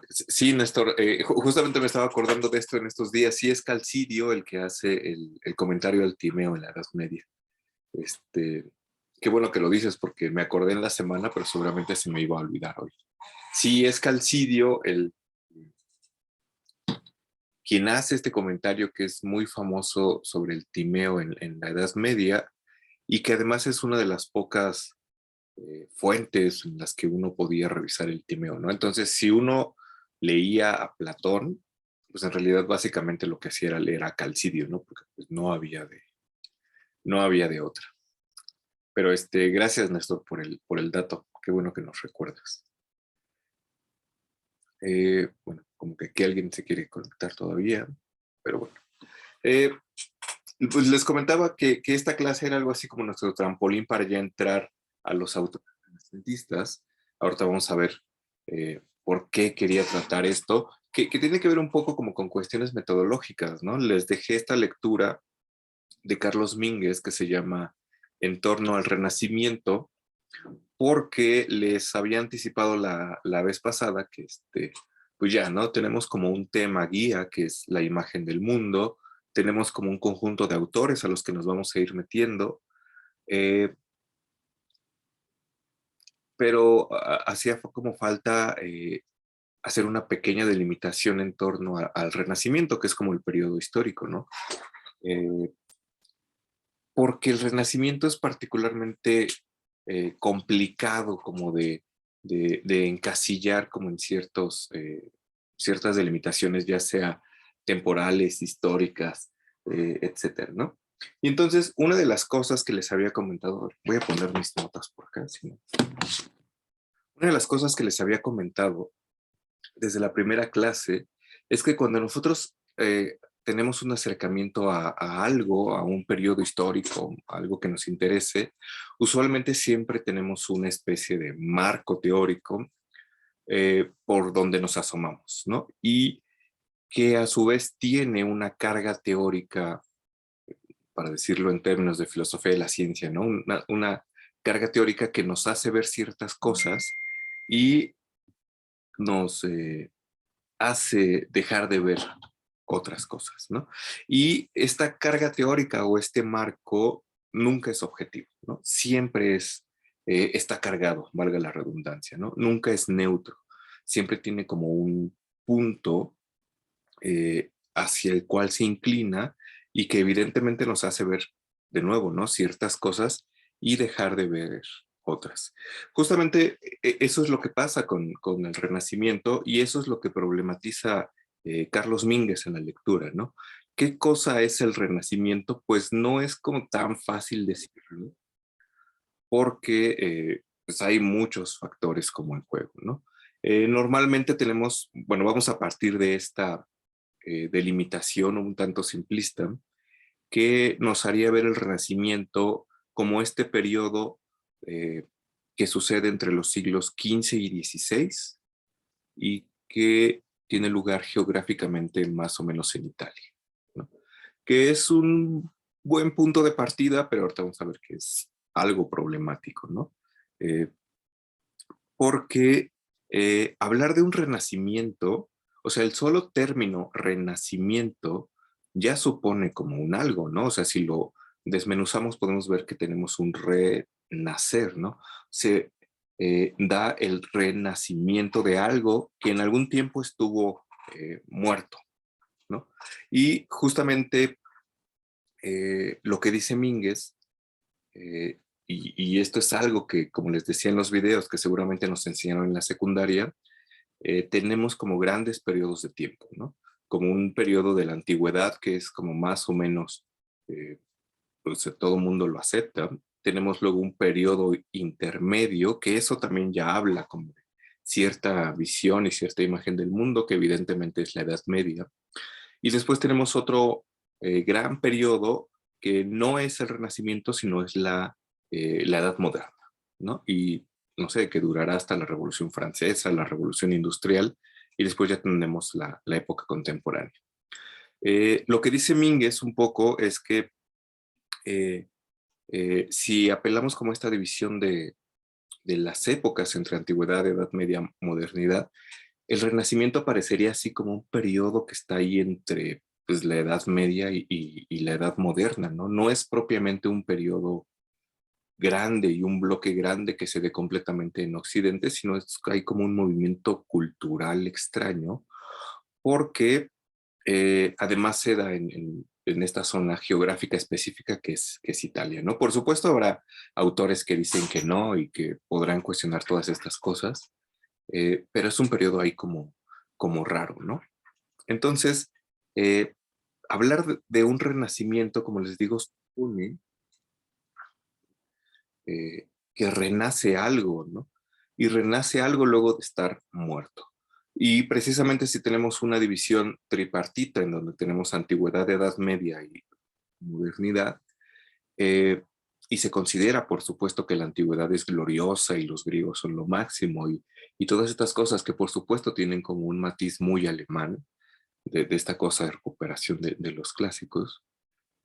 Sí, Néstor, justamente me estaba acordando de esto en estos días. Sí, es Calcidio el que hace el comentario al Timeo en la Edad Media. Este, qué bueno que lo dices porque me acordé en la semana, pero seguramente se me iba a olvidar hoy. Sí, es Calcidio quien hace este comentario que es muy famoso sobre el Timeo en la Edad Media y que además es una de las pocas fuentes en las que uno podía revisar el Timeo, ¿no? Entonces, si uno leía a Platón, pues en realidad básicamente lo que hacía era leer a Calcidio, ¿no? Porque pues, no había de otra. Pero gracias, Néstor, por el dato. Qué bueno que nos recuerdas. Bueno, como que aquí alguien se quiere conectar todavía, pero bueno. Eh, pues les comentaba que esta clase era algo así como nuestro trampolín para ya entrar a los autores renacentistas. Ahorita vamos a ver por qué quería tratar esto, que tiene que ver un poco como con cuestiones metodológicas, ¿no? Les dejé esta lectura de Carlos Mínguez que se llama En torno al Renacimiento, porque les había anticipado la vez pasada que pues ya, ¿no? Tenemos como un tema guía que es la imagen del mundo, tenemos como un conjunto de autores a los que nos vamos a ir metiendo, eh, pero hacía como falta hacer una pequeña delimitación en torno al Renacimiento, que es como el periodo histórico, ¿no? Eh, porque el Renacimiento es particularmente complicado como de encasillar como en ciertas delimitaciones, ya sea temporales, históricas, etcétera, ¿no? Y entonces, una de las cosas que les había comentado, voy a poner mis notas por acá, si no. Una de las cosas que les había comentado desde la primera clase es que cuando nosotros tenemos un acercamiento a algo, a un periodo histórico, a algo que nos interese, usualmente siempre tenemos una especie de marco teórico por donde nos asomamos, ¿no? Y que a su vez tiene una carga teórica, para decirlo en términos de filosofía de la ciencia, ¿no? Una carga teórica que nos hace ver ciertas cosas y nos hace dejar de ver otras cosas, ¿no? Y esta carga teórica o este marco nunca es objetivo, ¿no? Siempre está cargado, valga la redundancia, ¿no? Nunca es neutro, siempre tiene como un punto hacia el cual se inclina y que evidentemente nos hace ver de nuevo, ¿no? Ciertas cosas y dejar de ver otras. Justamente eso es lo que pasa con el Renacimiento y eso es lo que problematiza Carlos Mínguez en la lectura, ¿no? ¿Qué cosa es el Renacimiento? Pues no es como tan fácil decirlo, porque pues hay muchos factores como en juego, ¿no? Normalmente tenemos, bueno, vamos a partir de esta delimitación un tanto simplista que nos haría ver el Renacimiento como este periodo eh, que sucede entre los siglos XV y XVI y que tiene lugar geográficamente más o menos en Italia, ¿no? Que es un buen punto de partida, pero ahorita vamos a ver que es algo problemático, ¿no? Eh, porque hablar de un renacimiento, o sea, el solo término renacimiento ya supone como un algo, ¿no? O sea, si lo desmenuzamos podemos ver que tenemos un renacer, ¿no? Se da el renacimiento de algo que en algún tiempo estuvo muerto, ¿no? Y justamente lo que dice Mínguez, eh, y esto es algo que, como les decía en los videos, que seguramente nos enseñaron en la secundaria, tenemos como grandes periodos de tiempo, ¿no? Como un periodo de la antigüedad que es como más o menos, eh, pues todo el mundo lo acepta. Tenemos luego un periodo intermedio, que eso también ya habla como de cierta visión y cierta imagen del mundo, que evidentemente es la Edad Media. Y después tenemos otro gran periodo que no es el Renacimiento, sino es la Edad Moderna, ¿no? Y no sé, que durará hasta la Revolución Francesa, la Revolución Industrial, y después ya tendremos la época contemporánea. Lo que dice Mínguez un poco es que eh, si apelamos como a esta división de las épocas entre antigüedad, edad media, modernidad, el Renacimiento parecería así como un periodo que está ahí entre pues, la Edad Media y la Edad Moderna, ¿no? No es propiamente un periodo grande y un bloque grande que se ve completamente en Occidente, sino es, hay como un movimiento cultural extraño, porque además se da en esta zona geográfica específica que es Italia, ¿no? Por supuesto habrá autores que dicen que no y que podrán cuestionar todas estas cosas, pero es un periodo ahí como, como raro, ¿no? Entonces, eh, hablar de un renacimiento, como les digo, supone que renace algo, ¿no? Y renace algo luego de estar muerto. Y precisamente si tenemos una división tripartita en donde tenemos antigüedad, edad media y modernidad, eh, y se considera, por supuesto, que la antigüedad es gloriosa y los griegos son lo máximo y todas estas cosas que, por supuesto, tienen como un matiz muy alemán de esta cosa de recuperación de los clásicos,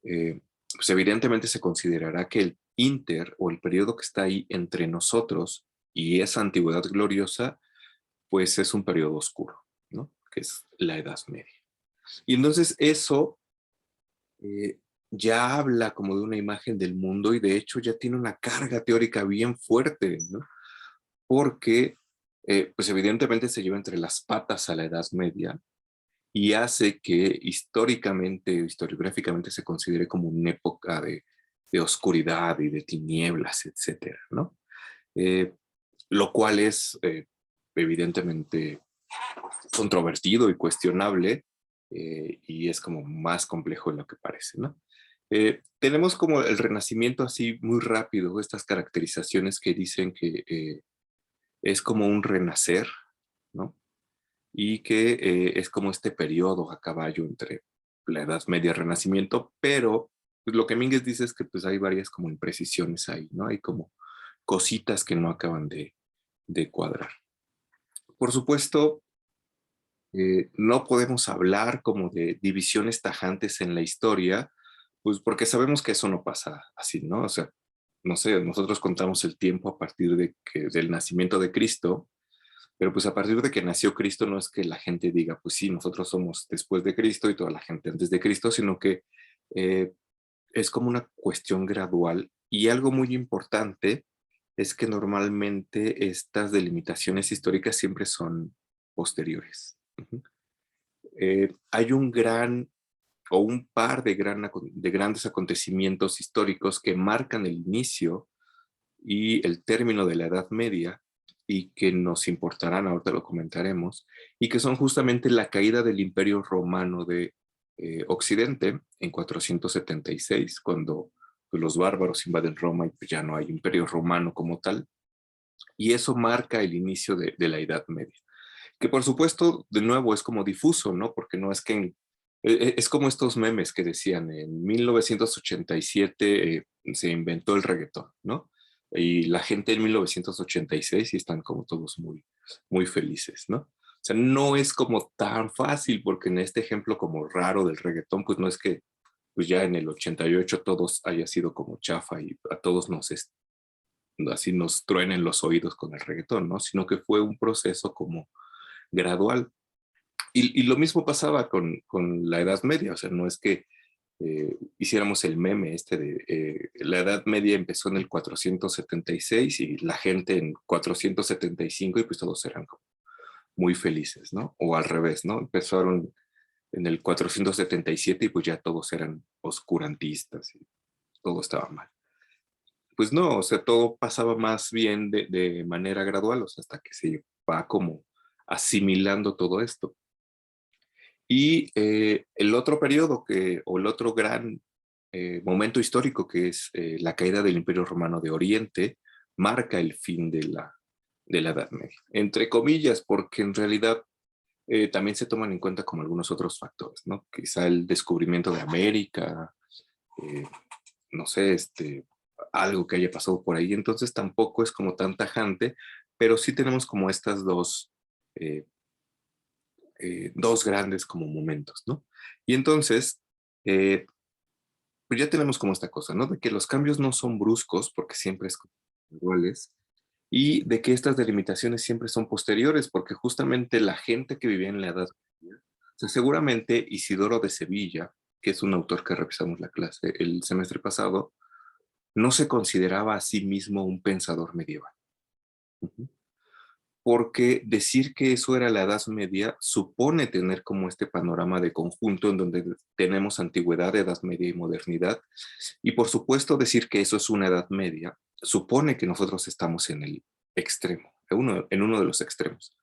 pues evidentemente se considerará que el inter o el periodo que está ahí entre nosotros y esa antigüedad gloriosa, pues es un periodo oscuro, ¿no? Que es la Edad Media. Y entonces eso eh, ya habla como de una imagen del mundo y de hecho ya tiene una carga teórica bien fuerte, ¿no? Porque, pues evidentemente se lleva entre las patas a la Edad Media y hace que históricamente, historiográficamente se considere como una época de oscuridad y de tinieblas, etcétera, ¿no? Eh, lo cual es evidentemente controvertido y cuestionable y es como más complejo de lo que parece, ¿no? Tenemos como el Renacimiento así muy rápido, estas caracterizaciones que dicen que es como un renacer, ¿no? Y que es como este periodo a caballo entre la Edad Media y el Renacimiento, pero pues, lo que Mínguez dice es que pues hay varias como imprecisiones ahí, ¿no? Hay como cositas que no acaban de cuadrar. Por supuesto, no podemos hablar como de divisiones tajantes en la historia, pues porque sabemos que eso no pasa así, ¿no? O sea, no sé, nosotros contamos el tiempo a partir del nacimiento de Cristo, pero pues a partir de que nació Cristo no es que la gente diga, pues sí, nosotros somos después de Cristo y toda la gente antes de Cristo, sino que eh, es como una cuestión gradual y algo muy importante es que normalmente estas delimitaciones históricas siempre son posteriores. Ujú. Hay un gran o un par de grandes acontecimientos históricos que marcan el inicio y el término de la Edad Media y que nos importarán, ahorita lo comentaremos, y que son justamente la caída del Imperio Romano de Occidente en 476, cuando pues, los bárbaros invaden Roma y pues, ya no hay Imperio Romano como tal, y eso marca el inicio de la Edad Media, que por supuesto, de nuevo, es como difuso, ¿no? Porque no es que es como estos memes que decían, en 1987 se inventó el reggaetón, ¿no? Y la gente en 1986 y están como todos muy, muy felices, ¿no? O sea, no es como tan fácil porque en este ejemplo como raro del reggaetón, pues no es que pues ya en el 88 todos haya sido como chafa y a todos así nos truenen los oídos con el reggaetón, ¿no? Sino que fue un proceso como gradual. Y lo mismo pasaba con la Edad Media, o sea, no es que hiciéramos el meme este de la Edad Media empezó en el 476 y la gente en 475 y pues todos eran como muy felices, ¿no? O al revés, ¿no? Empezaron en el 477 y pues ya todos eran oscurantistas y todo estaba mal. Pues no, o sea, todo pasaba más bien de manera gradual, o sea, hasta que se va como asimilando todo esto. Y el otro periodo o el otro gran momento histórico que es la caída del Imperio Romano de Oriente marca el fin de la Edad Media. Entre comillas, porque en realidad también se toman en cuenta como algunos otros factores, ¿no? Quizá el descubrimiento de América, eh, no sé, algo que haya pasado por ahí, entonces tampoco es como tan tajante, pero sí tenemos como estas eh, dos grandes como momentos, ¿no? Y entonces, eh, pues ya tenemos como esta cosa, ¿no? De que los cambios no son bruscos, porque siempre es como iguales, y de que estas delimitaciones siempre son posteriores, porque justamente la gente que vivía en la Edad Media, o sea, seguramente Isidoro de Sevilla, que es un autor que revisamos la clase el semestre pasado, no se consideraba a sí mismo un pensador medieval. Ujú. Porque decir que eso era la Edad Media supone tener como este panorama de conjunto en donde tenemos antigüedad, Edad Media y modernidad. Y por supuesto decir que eso es una Edad Media supone que nosotros estamos en el extremo, en uno de los extremos.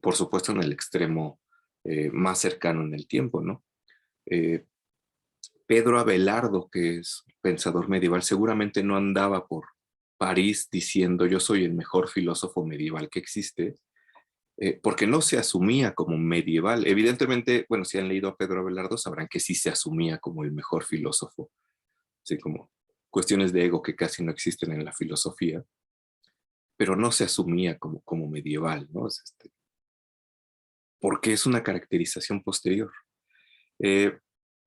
Por supuesto en el extremo más cercano en el tiempo, ¿no? Eh, Pedro Abelardo, que es pensador medieval, seguramente no andaba por París diciendo yo soy el mejor filósofo medieval que existe, porque no se asumía como medieval. Evidentemente, bueno, si han leído a Pedro Abelardo sabrán que sí se asumía como el mejor filósofo, así como cuestiones de ego que casi no existen en la filosofía, pero no se asumía como medieval, ¿no? Porque es una caracterización posterior. Eh,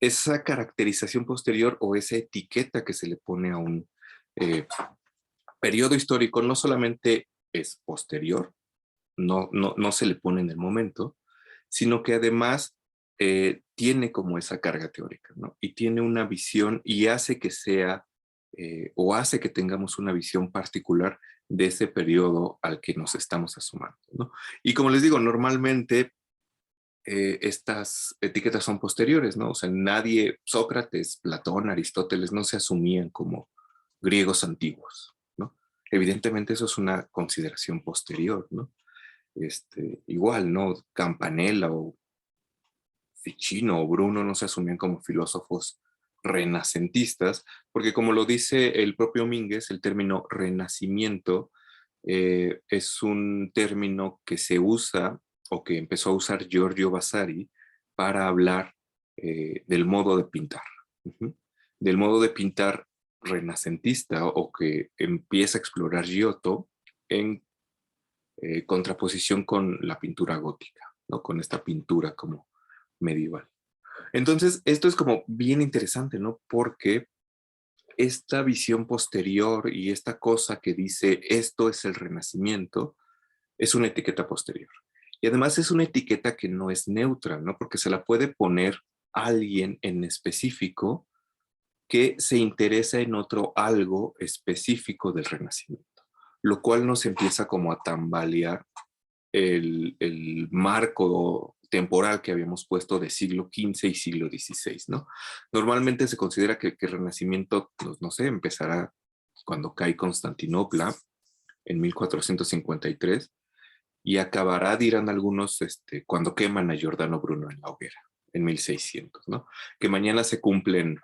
Esa caracterización posterior o esa etiqueta que se le pone a un eh, periodo histórico no solamente es posterior, no se le pone en el momento, sino que además tiene como esa carga teórica, ¿no? Y tiene una visión y hace que sea, o hace que tengamos una visión particular de ese periodo al que nos estamos asomando, ¿no? Y como les digo, normalmente estas etiquetas son posteriores, ¿no? O sea, nadie, Sócrates, Platón, Aristóteles, no se asumían como griegos antiguos, ¿no? Evidentemente eso es una consideración posterior, ¿no? Igual, ¿no? Campanella o Ficino o Bruno no se asumían como filósofos renacentistas, porque como lo dice el propio Mínguez, el término renacimiento es un término que se usa o que empezó a usar Giorgio Vasari para hablar del modo de pintar, ujú, del modo de pintar renacentista o que empieza a explorar Giotto en contraposición con la pintura gótica, ¿no? Con esta pintura como medieval. Entonces, esto es como bien interesante, ¿no? Porque esta visión posterior y esta cosa que dice esto es el Renacimiento es una etiqueta posterior. Y además es una etiqueta que no es neutra, ¿no? Porque se la puede poner alguien en específico que se interesa en otro algo específico del Renacimiento, lo cual nos empieza como a tambalear el marco temporal que habíamos puesto de siglo XV y siglo XVI, ¿no? Normalmente se considera que el Renacimiento, pues, no sé, empezará cuando cae Constantinopla en 1453 y acabará, dirán algunos, cuando queman a Giordano Bruno en la hoguera, en 1600, ¿no? Que mañana se cumplen,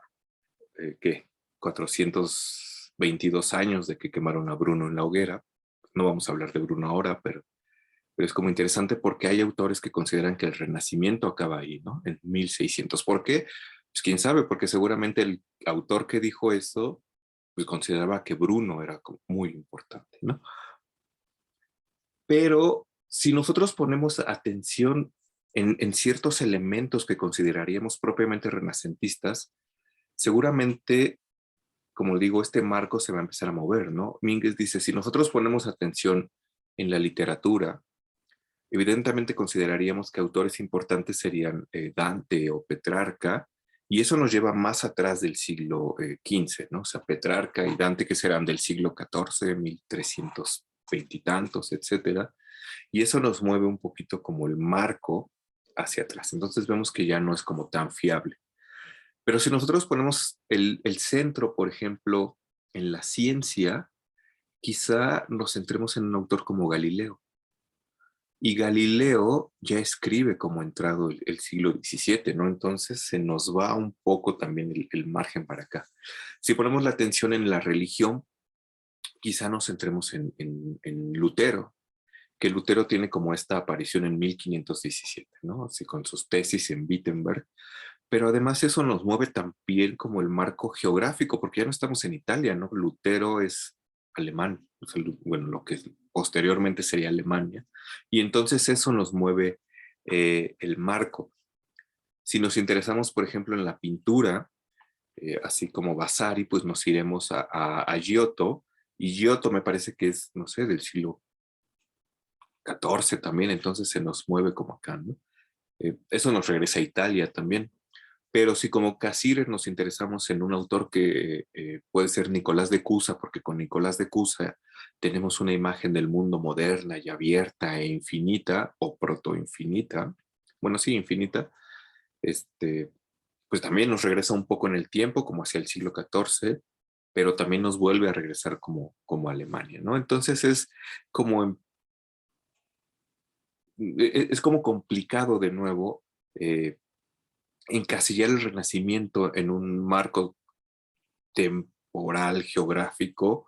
¿qué? 422 años de que quemaron a Bruno en la hoguera. No vamos a hablar de Bruno ahora, pero es como interesante porque hay autores que consideran que el Renacimiento acaba ahí, ¿no? En 1600. ¿Por qué? Pues quién sabe, porque seguramente el autor que dijo eso pues consideraba que Bruno era como muy importante, ¿no? Pero si nosotros ponemos atención en ciertos elementos que consideraríamos propiamente renacentistas, seguramente, como digo, este marco se va a empezar a mover, ¿no? Mínguez dice, si nosotros ponemos atención en la literatura, evidentemente consideraríamos que autores importantes serían Dante o Petrarca, y eso nos lleva más atrás del siglo XV, ¿no? O sea, Petrarca y Dante, que serán del siglo XIV, 1320 y tantos, etcétera, y eso nos mueve un poquito como el marco hacia atrás. Entonces vemos que ya no es como tan fiable. Pero si nosotros ponemos el centro, por ejemplo, en la ciencia, quizá nos centremos en un autor como Galileo. Y Galileo ya escribe como entrado el siglo XVII, ¿no? Entonces se nos va un poco también el margen para acá. Si ponemos la atención en la religión, quizá nos centremos en Lutero, que Lutero tiene como esta aparición en 1517, ¿no? Así con sus tesis en Wittenberg. Pero además eso nos mueve también como el marco geográfico, porque ya no estamos en Italia, ¿no? Lutero es alemán, o sea, bueno, lo que posteriormente sería Alemania, y entonces eso nos mueve el marco. Si nos interesamos, por ejemplo, en la pintura, así como Vasari, pues nos iremos a Giotto, Y Giotto me parece que es, no sé, del siglo XIV también, entonces se nos mueve como acá, ¿no? Eso nos regresa a Italia también. Pero si como Casires nos interesamos en un autor que puede ser Nicolás de Cusa, porque con Nicolás de Cusa tenemos una imagen del mundo moderna y abierta e infinita, o protoinfinita, bueno, sí, infinita, este, pues también nos regresa un poco en el tiempo, como hacia el siglo XIV, pero también nos vuelve a regresar como Alemania, ¿no? Entonces es como, es como complicado de nuevo eh, encasillar el Renacimiento en un marco temporal, geográfico,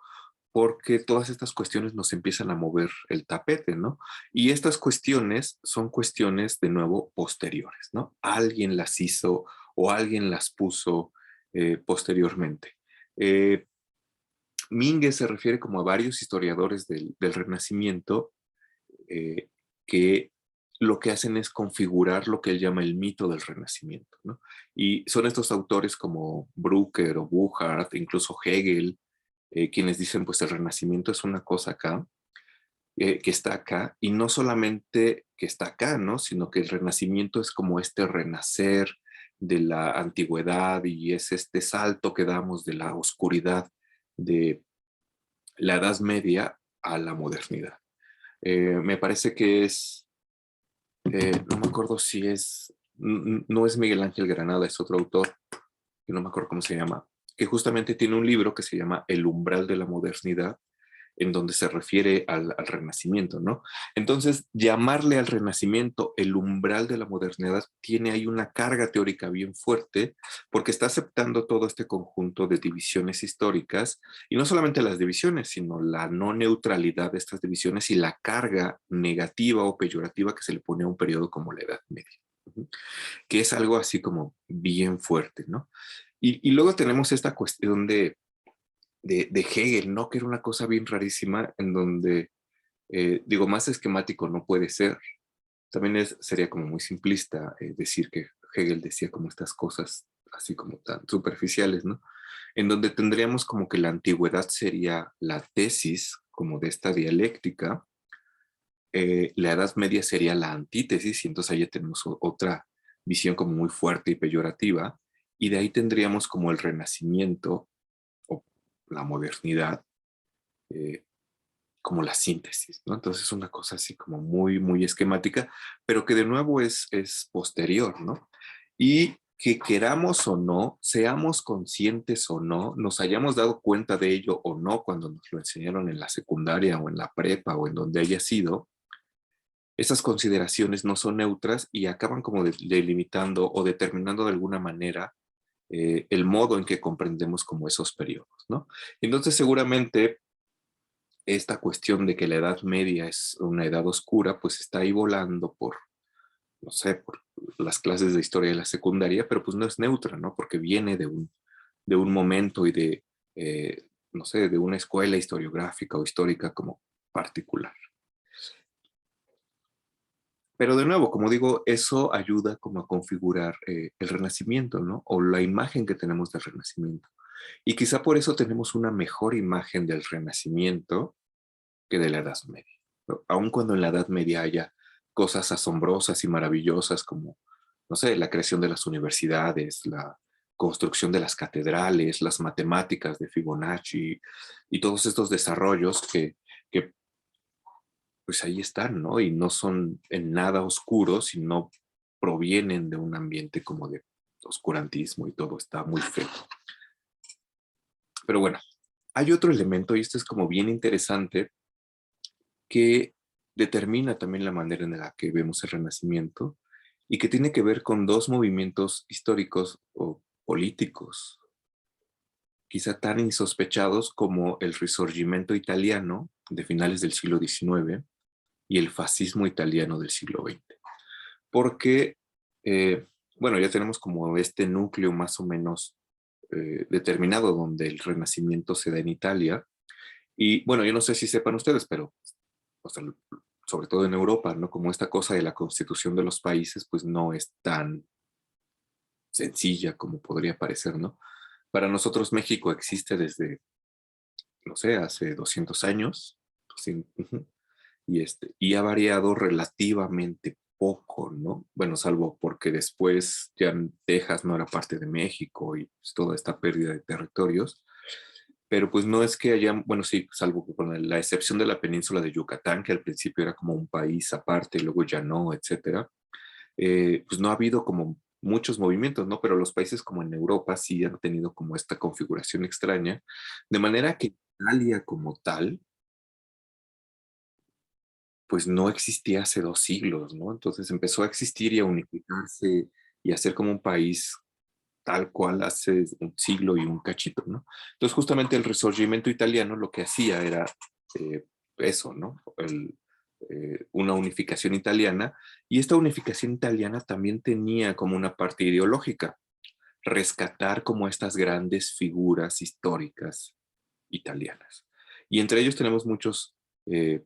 porque todas estas cuestiones nos empiezan a mover el tapete, ¿no? Y estas cuestiones son cuestiones, de nuevo, posteriores, ¿no? Alguien las hizo o alguien las puso posteriormente. Eh, Mingue se refiere como a varios historiadores del Renacimiento eh, que lo que hacen es configurar lo que él llama el mito del Renacimiento, ¿no? Y son estos autores como Brücker o Buchard, incluso Hegel, quienes dicen, pues el Renacimiento es una cosa acá, que está acá, y no solamente que está acá, ¿no? Sino que el Renacimiento es como este renacer de la antigüedad y es este salto que damos de la oscuridad de la Edad Media a la modernidad. Me parece que es, no me acuerdo si es, no es Miguel Ángel Granada, es otro autor, que no me acuerdo cómo se llama, que justamente tiene un libro que se llama El umbral de la modernidad, en donde se refiere al Renacimiento, ¿no? Entonces, llamarle al Renacimiento el umbral de la modernidad tiene ahí una carga teórica bien fuerte, porque está aceptando todo este conjunto de divisiones históricas, y no solamente las divisiones, sino la no neutralidad de estas divisiones y la carga negativa o peyorativa que se le pone a un periodo como la Edad Media, que es algo así como bien fuerte, ¿no? Y luego tenemos esta cuestión de Hegel, ¿no? Que era una cosa bien rarísima en donde, digo, más esquemático no puede ser. También sería como muy simplista decir que Hegel decía como estas cosas así como tan superficiales, ¿no? En donde tendríamos como que la antigüedad sería la tesis como de esta dialéctica, la Edad Media sería la antítesis y entonces ahí ya tenemos otra visión como muy fuerte y peyorativa, y de ahí tendríamos como el Renacimiento o la modernidad eh, como la síntesis, ¿no? Entonces es una cosa así como muy, muy esquemática, pero que de nuevo es posterior, ¿no? Y que queramos o no, seamos conscientes o no, nos hayamos dado cuenta de ello o no cuando nos lo enseñaron en la secundaria o en la prepa o en donde haya sido, esas consideraciones no son neutras y acaban como delimitando o determinando de alguna manera el modo en que comprendemos como esos periodos, ¿no? Entonces seguramente esta cuestión de que la Edad Media es una edad oscura, pues está ahí volando por, no sé, por las clases de historia de la secundaria, pero pues no es neutra, ¿no? Porque viene de un momento y de, no sé, de una escuela historiográfica o histórica como particular. Pero de nuevo, como digo, eso ayuda como a configurar el Renacimiento, ¿no? O la imagen que tenemos del Renacimiento. Y quizá por eso tenemos una mejor imagen del Renacimiento que de la Edad Media, ¿no? Aun cuando en la Edad Media haya cosas asombrosas y maravillosas como, no sé, la creación de las universidades, la construcción de las catedrales, las matemáticas de Fibonacci y todos estos desarrollos que pues ahí están, ¿no? Y no son en nada oscuros, sino provienen de un ambiente como de oscurantismo y todo está muy feo. Pero bueno, hay otro elemento y esto es como bien interesante que determina también la manera en la que vemos el Renacimiento y que tiene que ver con dos movimientos históricos o políticos, quizá tan insospechados como el Risorgimento italiano de finales del siglo XIX y el fascismo italiano del siglo XX. Porque, bueno, ya tenemos como este núcleo más o menos determinado donde el Renacimiento se da en Italia. Y bueno, yo no sé si sepan ustedes, pero o sea, sobre todo en Europa, ¿no? Como esta cosa de la constitución de los países, pues no es tan sencilla como podría parecer, ¿no? Para nosotros México existe desde no sé, hace 200 años, ujú, y ha variado relativamente poco, ¿no? Bueno, salvo porque después ya Texas no era parte de México y pues, toda esta pérdida de territorios, pero pues no es que haya, bueno, sí, salvo que con la excepción de la península de Yucatán, que al principio era como un país aparte y luego ya no, etcétera, pues no ha habido como muchos movimientos, ¿no? Pero los países como en Europa sí han tenido como esta configuración extraña, de manera que Italia como tal, pues no existía hace 2 siglos, ¿no? Entonces empezó a existir y a unificarse y a ser como un país tal cual hace un siglo y un cachito, ¿no? Entonces justamente el Risorgimento italiano lo que hacía era eh, eso, ¿no? Una unificación italiana, y esta unificación italiana también tenía como una parte ideológica, rescatar como estas grandes figuras históricas italianas. Y entre ellos tenemos muchos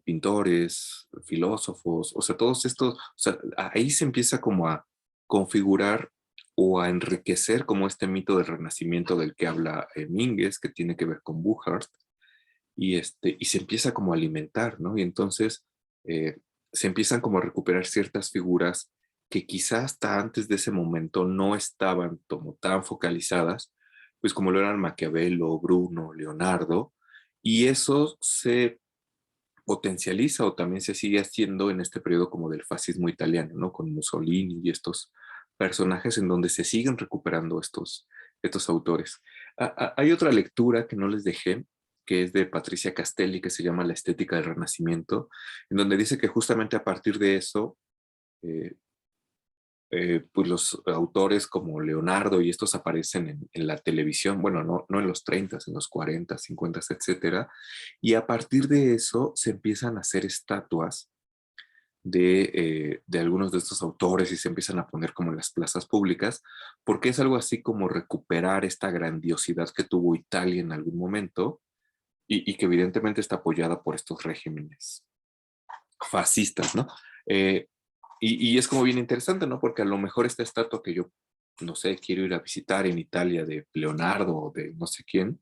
pintores, filósofos, o sea, todos estos, o sea, ahí se empieza como a configurar o a enriquecer como este mito del renacimiento del que habla Mínguez, que tiene que ver con Buchart, y se empieza como a alimentar, ¿no? Y entonces eh, se empiezan como a recuperar ciertas figuras que quizás hasta antes de ese momento no estaban como tan focalizadas, pues como lo eran Maquiavelo, Bruno, Leonardo, y eso se potencializa o también se sigue haciendo en este periodo como del fascismo italiano, ¿no? Con Mussolini y estos personajes en donde se siguen recuperando estos autores. Hay otra lectura que no les dejé, que es de Patricia Castelli, que se llama La estética del Renacimiento, en donde dice que justamente a partir de eso, eh, pues los autores como Leonardo y estos aparecen en la televisión, bueno, no en los 30, en los 40, 50, etcétera, y a partir de eso se empiezan a hacer estatuas de algunos de estos autores y se empiezan a poner como en las plazas públicas, porque es algo así como recuperar esta grandiosidad que tuvo Italia en algún momento y que evidentemente está apoyada por estos regímenes fascistas, ¿no? Eh, y es como bien interesante, ¿no? Porque a lo mejor esta estatua que yo, no sé, quiero ir a visitar en Italia de Leonardo o de no sé quién,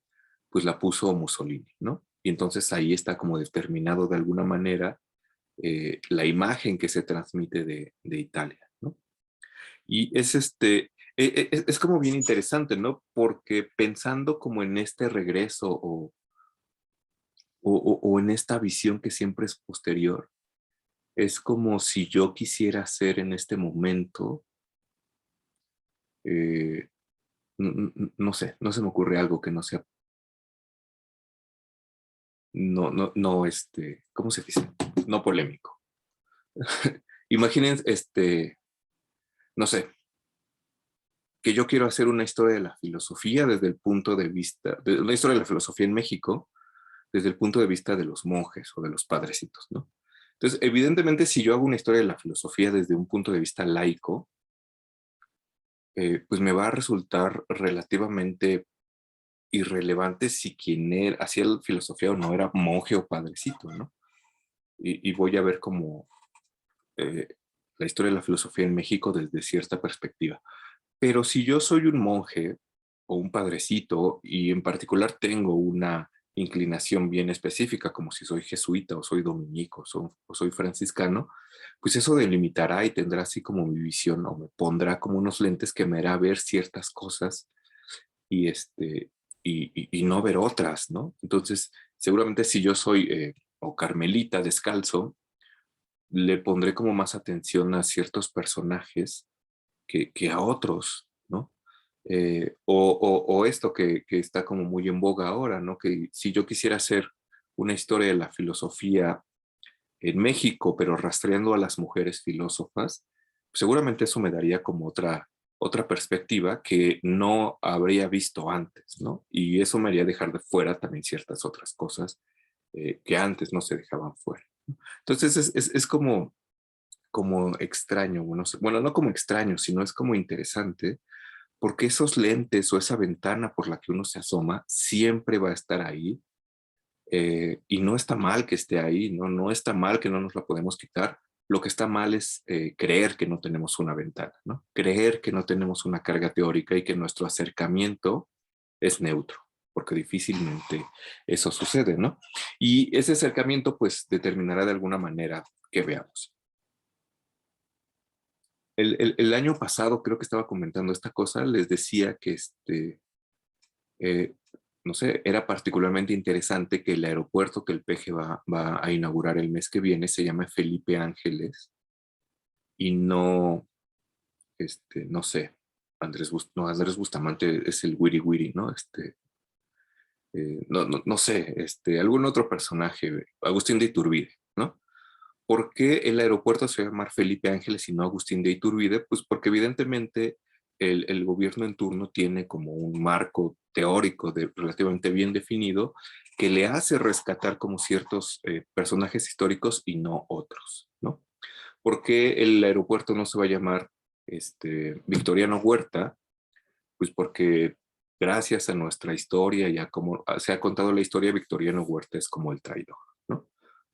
pues la puso Mussolini, ¿no? Y entonces ahí está como determinado de alguna manera la imagen que se transmite de Italia, ¿no? Y es como bien interesante, ¿no? Porque pensando como en este regreso o en esta visión que siempre es posterior, es como si yo quisiera hacer en este momento, eh, no sé, no se me ocurre algo que no sea, no, ¿cómo se dice? No polémico. Imaginen, no sé, que yo quiero hacer una historia de la filosofía desde el punto de vista, de una historia de la filosofía en México, desde el punto de vista de los monjes o de los padrecitos, ¿no? Entonces, evidentemente, si yo hago una historia de la filosofía desde un punto de vista laico, pues me va a resultar relativamente irrelevante si quien era, hacía la filosofía o no era monje o padrecito, ¿no? Y voy a ver como eh, la historia de la filosofía en México desde cierta perspectiva. Pero si yo soy un monje o un padrecito y en particular tengo una inclinación bien específica, como si soy jesuita o soy dominico o soy franciscano, pues eso delimitará y tendrá así como mi visión o me pondrá como unos lentes que me hará ver ciertas cosas y, y no ver otras, ¿no? Entonces, seguramente si yo soy o carmelita descalzo, le pondré como más atención a ciertos personajes que a otros, ¿no? O esto que está como muy en boga ahora, ¿no? Que si yo quisiera hacer una historia de la filosofía en México, pero rastreando a las mujeres filósofas, seguramente eso me daría como otra perspectiva que no habría visto antes, ¿no? Y eso me haría dejar de fuera también ciertas otras cosas que antes no se dejaban fuera. Entonces es como extraño, bueno, no como extraño, sino es como interesante, porque esos lentes o esa ventana por la que uno se asoma siempre va a estar ahí, y no está mal que esté ahí, no está mal que no nos la podemos quitar. Lo que está mal es creer que no tenemos una ventana, ¿no? Creer que no tenemos una carga teórica y que nuestro acercamiento es neutro. porque difícilmente eso sucede, ¿no? Y ese acercamiento pues determinará de alguna manera que veamos. El año pasado creo que estaba comentando esta cosa, les decía que eh, no sé, era particularmente interesante que el aeropuerto que el PG va a inaugurar el mes que viene se llama Felipe Ángeles y no, no sé, Andrés Bustamante es el Wiri Wiri, ¿no? No sé, algún otro personaje, Agustín de Iturbide, ¿no? ¿Por qué el aeropuerto se va a llamar Felipe Ángeles y no Agustín de Iturbide? Pues porque evidentemente el gobierno en turno tiene como un marco teórico relativamente bien definido que le hace rescatar como ciertos personajes históricos y no otros, ¿no? ¿Por qué el aeropuerto no se va a llamar Victoriano Huerta? Pues porque gracias a nuestra historia y a cómo se ha contado la historia, Victoriano Huerta es como el traidor, ¿no?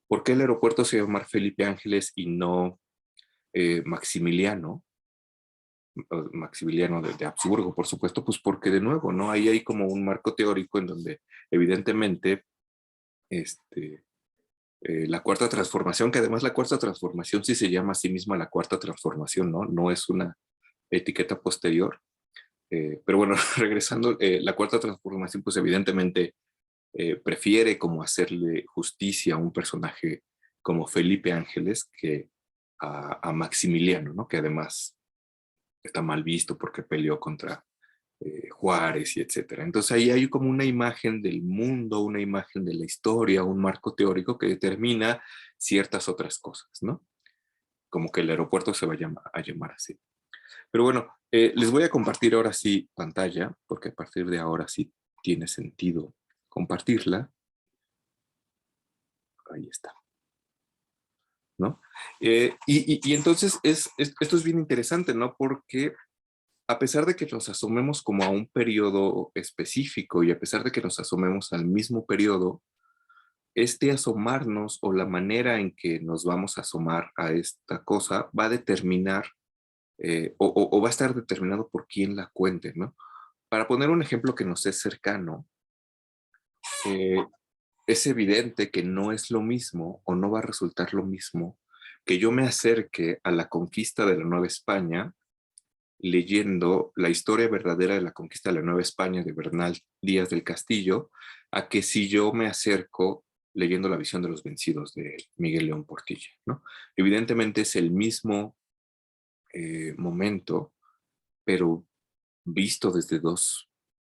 ¿Por qué el aeropuerto se llama Felipe Ángeles y no Maximiliano? Maximiliano de Habsburgo, por supuesto, pues porque de nuevo, ¿no? Ahí hay como un marco teórico en donde evidentemente la cuarta transformación, que además la cuarta transformación sí se llama a sí misma la cuarta transformación, ¿no? No es una etiqueta posterior. Pero bueno, regresando, la cuarta transformación, pues evidentemente prefiere como hacerle justicia a un personaje como Felipe Ángeles que a Maximiliano, ¿no? Que además está mal visto porque peleó contra Juárez y etcétera. Entonces ahí hay como una imagen del mundo, una imagen de la historia, un marco teórico que determina ciertas otras cosas, ¿no? Como que el aeropuerto se va a llamar así. Pero bueno, les voy a compartir ahora sí pantalla, porque a partir de ahora sí tiene sentido compartirla. Ahí está, ¿no? Y entonces esto es bien interesante, ¿no? Porque a pesar de que nos asomemos como a un periodo específico y a pesar de que nos asomemos al mismo periodo, este asomarnos o la manera en que nos vamos a asomar a esta cosa va a determinar o va a estar determinado por quién la cuente, ¿no? Para poner un ejemplo que nos es cercano, eh, es evidente que no es lo mismo o no va a resultar lo mismo que yo me acerque a la conquista de la Nueva España leyendo la historia verdadera de la conquista de la Nueva España de Bernal Díaz del Castillo, a que si yo me acerco leyendo La visión de los vencidos de Miguel León Portilla, ¿no? Evidentemente es el mismo momento, pero visto desde dos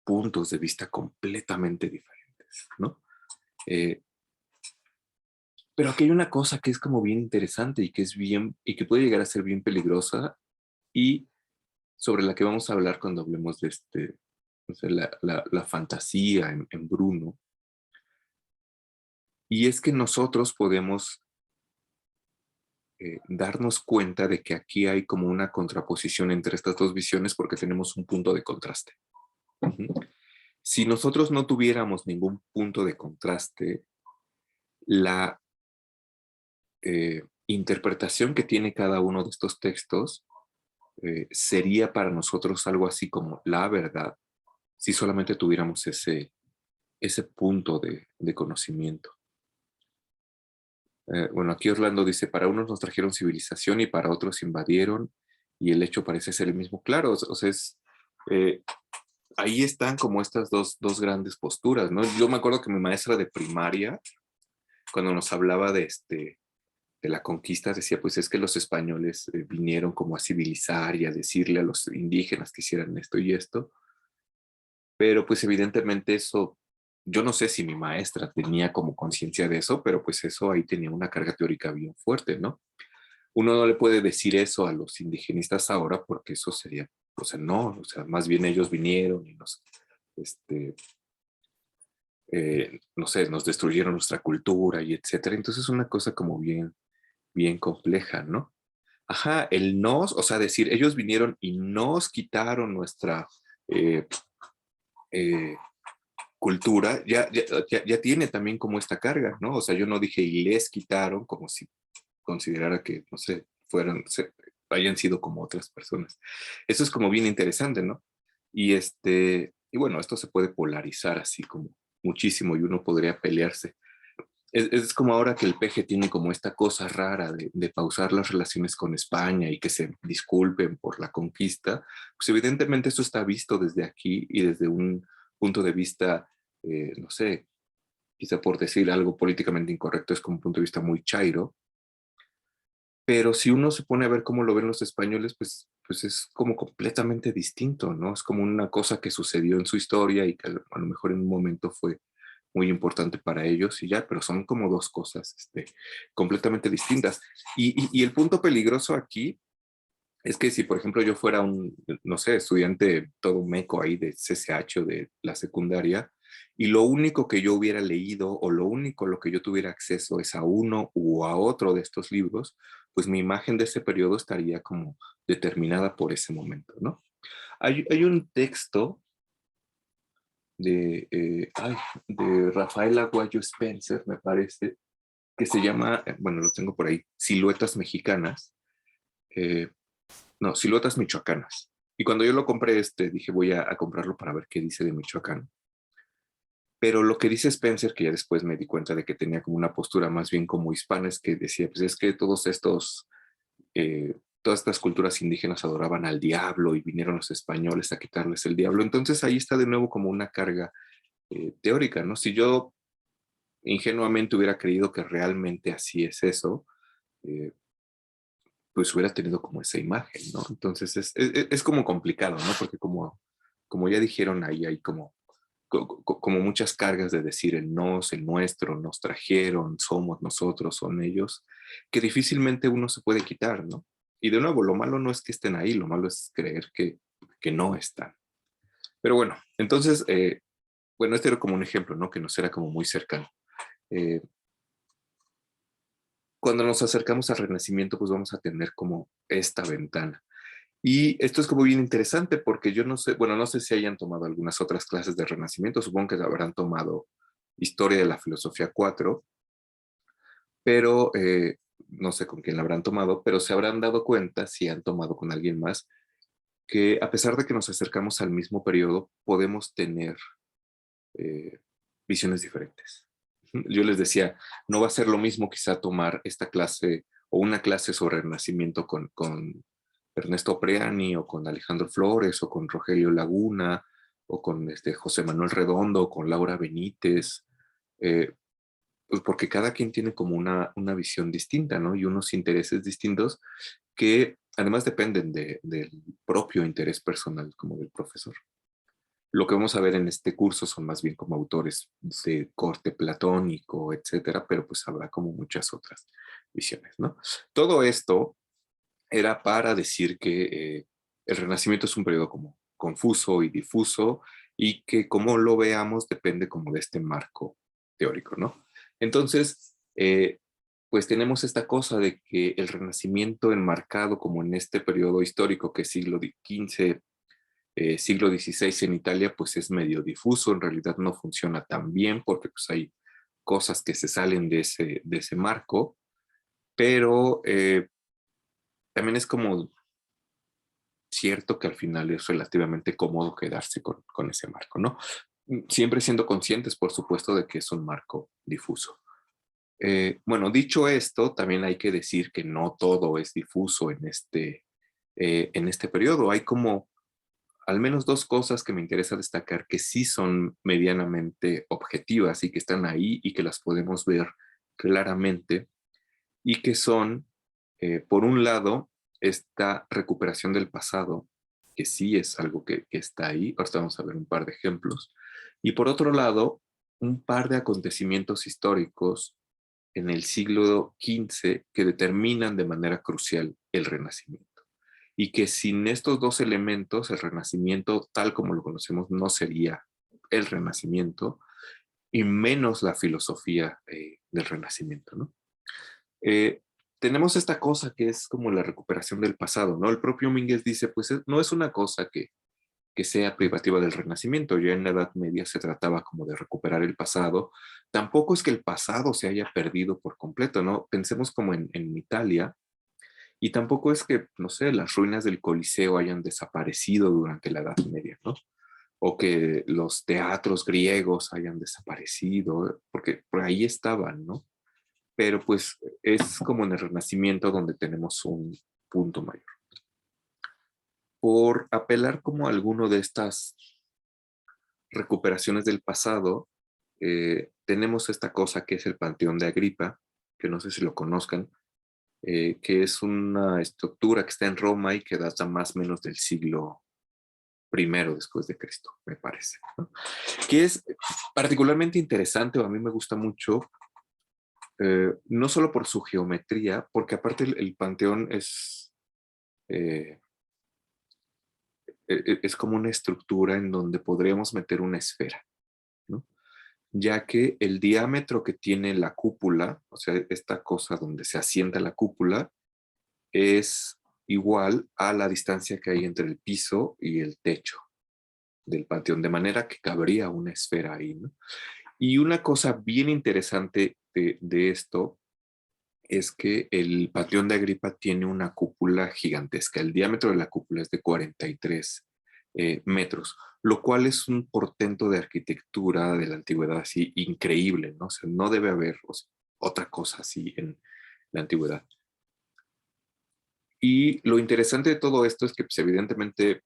puntos de vista completamente diferentes, ¿no? Eh, pero aquí hay una cosa que es como bien interesante y que es bien, y que puede llegar a ser bien peligrosa y sobre la que vamos a hablar cuando hablemos de no sé, la fantasía en Bruno. Y es que nosotros podemos darnos cuenta de que aquí hay como una contraposición entre estas dos visiones porque tenemos un punto de contraste. Uh-huh. Si nosotros no tuviéramos ningún punto de contraste, la interpretación que tiene cada uno de estos textos sería para nosotros algo así como la verdad, si solamente tuviéramos ese punto de conocimiento. Bueno, aquí Orlando dice, para unos nos trajeron civilización y para otros invadieron y el hecho parece ser el mismo. Claro, o sea, eh, ahí están como estas dos grandes posturas, ¿no? Yo me acuerdo que mi maestra de primaria, cuando nos hablaba de la conquista, decía, pues es que los españoles vinieron como a civilizar y a decirle a los indígenas que hicieran esto y esto, pero pues evidentemente eso, yo no sé si mi maestra tenía como conciencia de eso, pero pues eso ahí tenía una carga teórica bien fuerte, ¿no? Uno no le puede decir eso a los indigenistas ahora porque eso sería, o sea, no, o sea, más bien ellos vinieron y no sé, nos destruyeron nuestra cultura y etcétera. Entonces es una cosa como bien compleja, ¿no? Ajá, el nos, o sea, decir, ellos vinieron y nos quitaron nuestra eh, eh, cultura, ya tiene también como esta carga, ¿no? O sea, yo no dije y les quitaron como si considerara que, no sé, hayan sido como otras personas. Eso es como bien interesante, ¿no? Y Y bueno, esto se puede polarizar así como muchísimo y uno podría pelearse. Es como ahora que el PG tiene como esta cosa rara de pausar las relaciones con España y que se disculpen por la conquista, pues evidentemente esto está visto desde aquí y desde un punto de vista, no sé, quizá por decir algo políticamente incorrecto, es como un punto de vista muy chairo, pero si uno se pone a ver cómo lo ven los españoles, pues es como completamente distinto, ¿no? Es como una cosa que sucedió en su historia y que a lo mejor en un momento fue muy importante para ellos y ya, pero son como dos cosas completamente distintas. Y el punto peligroso aquí es que si, por ejemplo, yo fuera un, no sé, estudiante todo meco ahí de CCH o de la secundaria, y lo único que yo hubiera leído o lo único a lo que yo tuviera acceso es a uno u a otro de estos libros, pues mi imagen de ese periodo estaría como determinada por ese momento, ¿no? Hay un texto de Rafael Aguayo Spencer, me parece, que se llama, bueno, lo tengo por ahí, Siluetas Mexicanas, eh, no, Siluetas Michoacanas. Y cuando yo lo compré, dije, voy a comprarlo para ver qué dice de Michoacán. Pero lo que dice Spencer, que ya después me di cuenta de que tenía como una postura más bien como hispana, es que decía, pues es que todas estas culturas indígenas adoraban al diablo y vinieron los españoles a quitarles el diablo. Entonces ahí está de nuevo como una carga teórica, ¿no? Si yo ingenuamente hubiera creído que realmente así es eso, eh, pues hubiera tenido como esa imagen, ¿no? Entonces es como complicado, ¿no? Porque como ya dijeron ahí, hay como muchas cargas de decir el nos, el nuestro, nos trajeron, somos nosotros, son ellos, que difícilmente uno se puede quitar, ¿no? Y de nuevo, lo malo no es que estén ahí, lo malo es creer que no están. Pero bueno, entonces, bueno, este era como un ejemplo, ¿no? Que nos era como muy cercano. Eh, Cuando nos acercamos al Renacimiento, pues vamos a tener como esta ventana. Y esto es como bien interesante porque yo no sé, bueno, no sé si hayan tomado algunas otras clases de Renacimiento, supongo que habrán tomado Historia de la Filosofía 4, pero no sé con quién la habrán tomado, pero se habrán dado cuenta, si han tomado con alguien más, que a pesar de que nos acercamos al mismo periodo, podemos tener eh, visiones diferentes. Yo les decía, no va a ser lo mismo quizá tomar esta clase o una clase sobre el Renacimiento con Ernesto Preani o con Alejandro Flores o con Rogelio Laguna o con José Manuel Redondo o con Laura Benítez, eh, pues porque cada quien tiene como una visión distinta, ¿no? Y unos intereses distintos que además dependen del propio interés personal como del profesor. Lo que vamos a ver en este curso son más bien como autores de corte platónico, etcétera, pero pues habrá como muchas otras visiones, ¿no? Todo esto era para decir que el Renacimiento es un periodo como confuso y difuso y que como lo veamos depende como de este marco teórico, ¿no? Entonces, pues tenemos esta cosa de que el Renacimiento enmarcado como en este periodo histórico que es siglo XV, siglo XVI en Italia, pues es medio difuso, en realidad no funciona tan bien porque pues hay cosas que se salen de ese marco, pero también es como cierto que al final es relativamente cómodo quedarse con ese marco, ¿no? Siempre siendo conscientes, por supuesto, de que es un marco difuso. Bueno, dicho esto, también hay que decir que no todo es difuso en este periodo. Hay como al menos dos cosas que me interesa destacar que sí son medianamente objetivas y que están ahí y que las podemos ver claramente y que son, por un lado, esta recuperación del pasado, que sí es algo que está ahí. Ahora vamos a ver un par de ejemplos. Y por otro lado, un par de acontecimientos históricos en el siglo XV que determinan de manera crucial el Renacimiento. Y que sin estos dos elementos, el Renacimiento, tal como lo conocemos, no sería el Renacimiento, y menos la filosofía del Renacimiento, ¿no? Eh, Tenemos esta cosa que es como la recuperación del pasado, ¿no? El propio Mínguez dice, pues no es una cosa que sea privativa del Renacimiento. Ya en la Edad Media se trataba como de recuperar el pasado. Tampoco es que el pasado se haya perdido por completo, ¿no? Pensemos como en Italia, y tampoco es que, no sé, las ruinas del Coliseo hayan desaparecido durante la Edad Media, ¿no? o que los teatros griegos hayan desaparecido, porque por ahí estaban, ¿no? Pero pues es como en el Renacimiento donde tenemos un punto mayor. Por apelar como a alguno de estas recuperaciones del pasado, tenemos esta cosa que es el Panteón de Agripa, que no sé si lo conozcan, que es una estructura que está en Roma y que data más o menos del siglo primero después de Cristo, me parece, ¿no? Que es particularmente interesante, o a mí me gusta mucho, no solo por su geometría, porque aparte el panteón eh, es como una estructura en donde podríamos meter una esfera, ¿no? Ya que el diámetro que tiene la cúpula, o sea, esta cosa donde se asienta la cúpula, es igual a la distancia que hay entre el piso y el techo del panteón, de manera que cabría una esfera ahí, ¿no? Y una cosa bien interesante de esto es que el Panteón de Agripa tiene una cúpula gigantesca. El diámetro de la cúpula es de 43 metros, lo cual es un portento de arquitectura de la antigüedad así increíble, ¿no? O sea, no debe haber, o sea, otra cosa así en la antigüedad. Y lo interesante de todo esto es que pues, evidentemente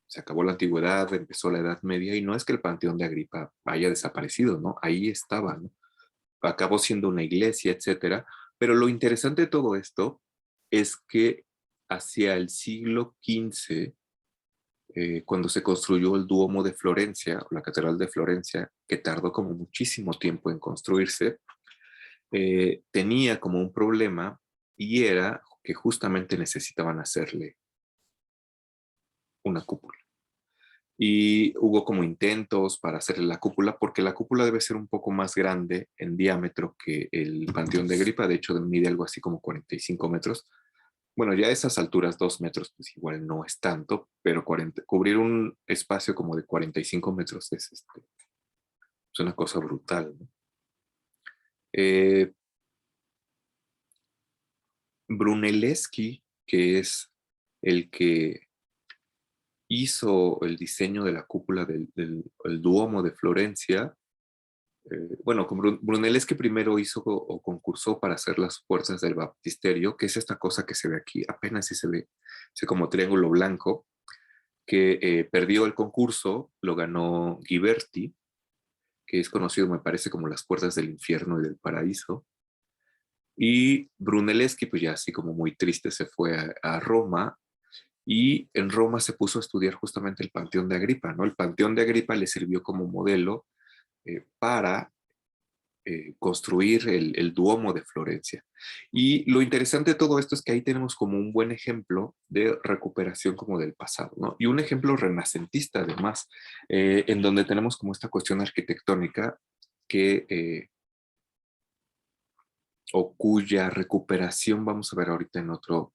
se acabó la antigüedad, empezó la Edad Media y no es que el Panteón de Agripa haya desaparecido, ¿no? Ahí estaba, ¿no? Acabó siendo una iglesia, etcétera. Pero lo interesante de todo esto es que hacia el siglo XV, cuando se construyó el Duomo de Florencia, o la Catedral de Florencia, que tardó como muchísimo tiempo en construirse, tenía como un problema y era que justamente necesitaban hacerle una cúpula. Y hubo como intentos para hacerle la cúpula, porque la cúpula debe ser un poco más grande en diámetro que el Panteón de Agripa, de hecho mide algo así como 45 metros. Bueno, ya a esas alturas 2 metros pues igual no es tanto, pero cubrir un espacio como de 45 metros es una cosa brutal, ¿no? Eh, Brunelleschi, que es el que hizo el diseño de la cúpula del el Duomo de Florencia, bueno, con Brunelleschi primero hizo o concursó para hacer las puertas del baptisterio, que es esta cosa que se ve aquí, apenas si se ve, es como triángulo blanco, que perdió el concurso, lo ganó Ghiberti, que es conocido, me parece, como las puertas del infierno y del paraíso. Y Brunelleschi, pues ya así como muy triste, se fue a Roma y en Roma se puso a estudiar justamente el Panteón de Agripa, ¿no? El Panteón de Agripa le sirvió como modelo para construir el Duomo de Florencia. Y lo interesante de todo esto es que ahí tenemos como un buen ejemplo de recuperación como del pasado, ¿no? Y un ejemplo renacentista además, en donde tenemos como esta cuestión arquitectónica que, o cuya recuperación vamos a ver ahorita en otro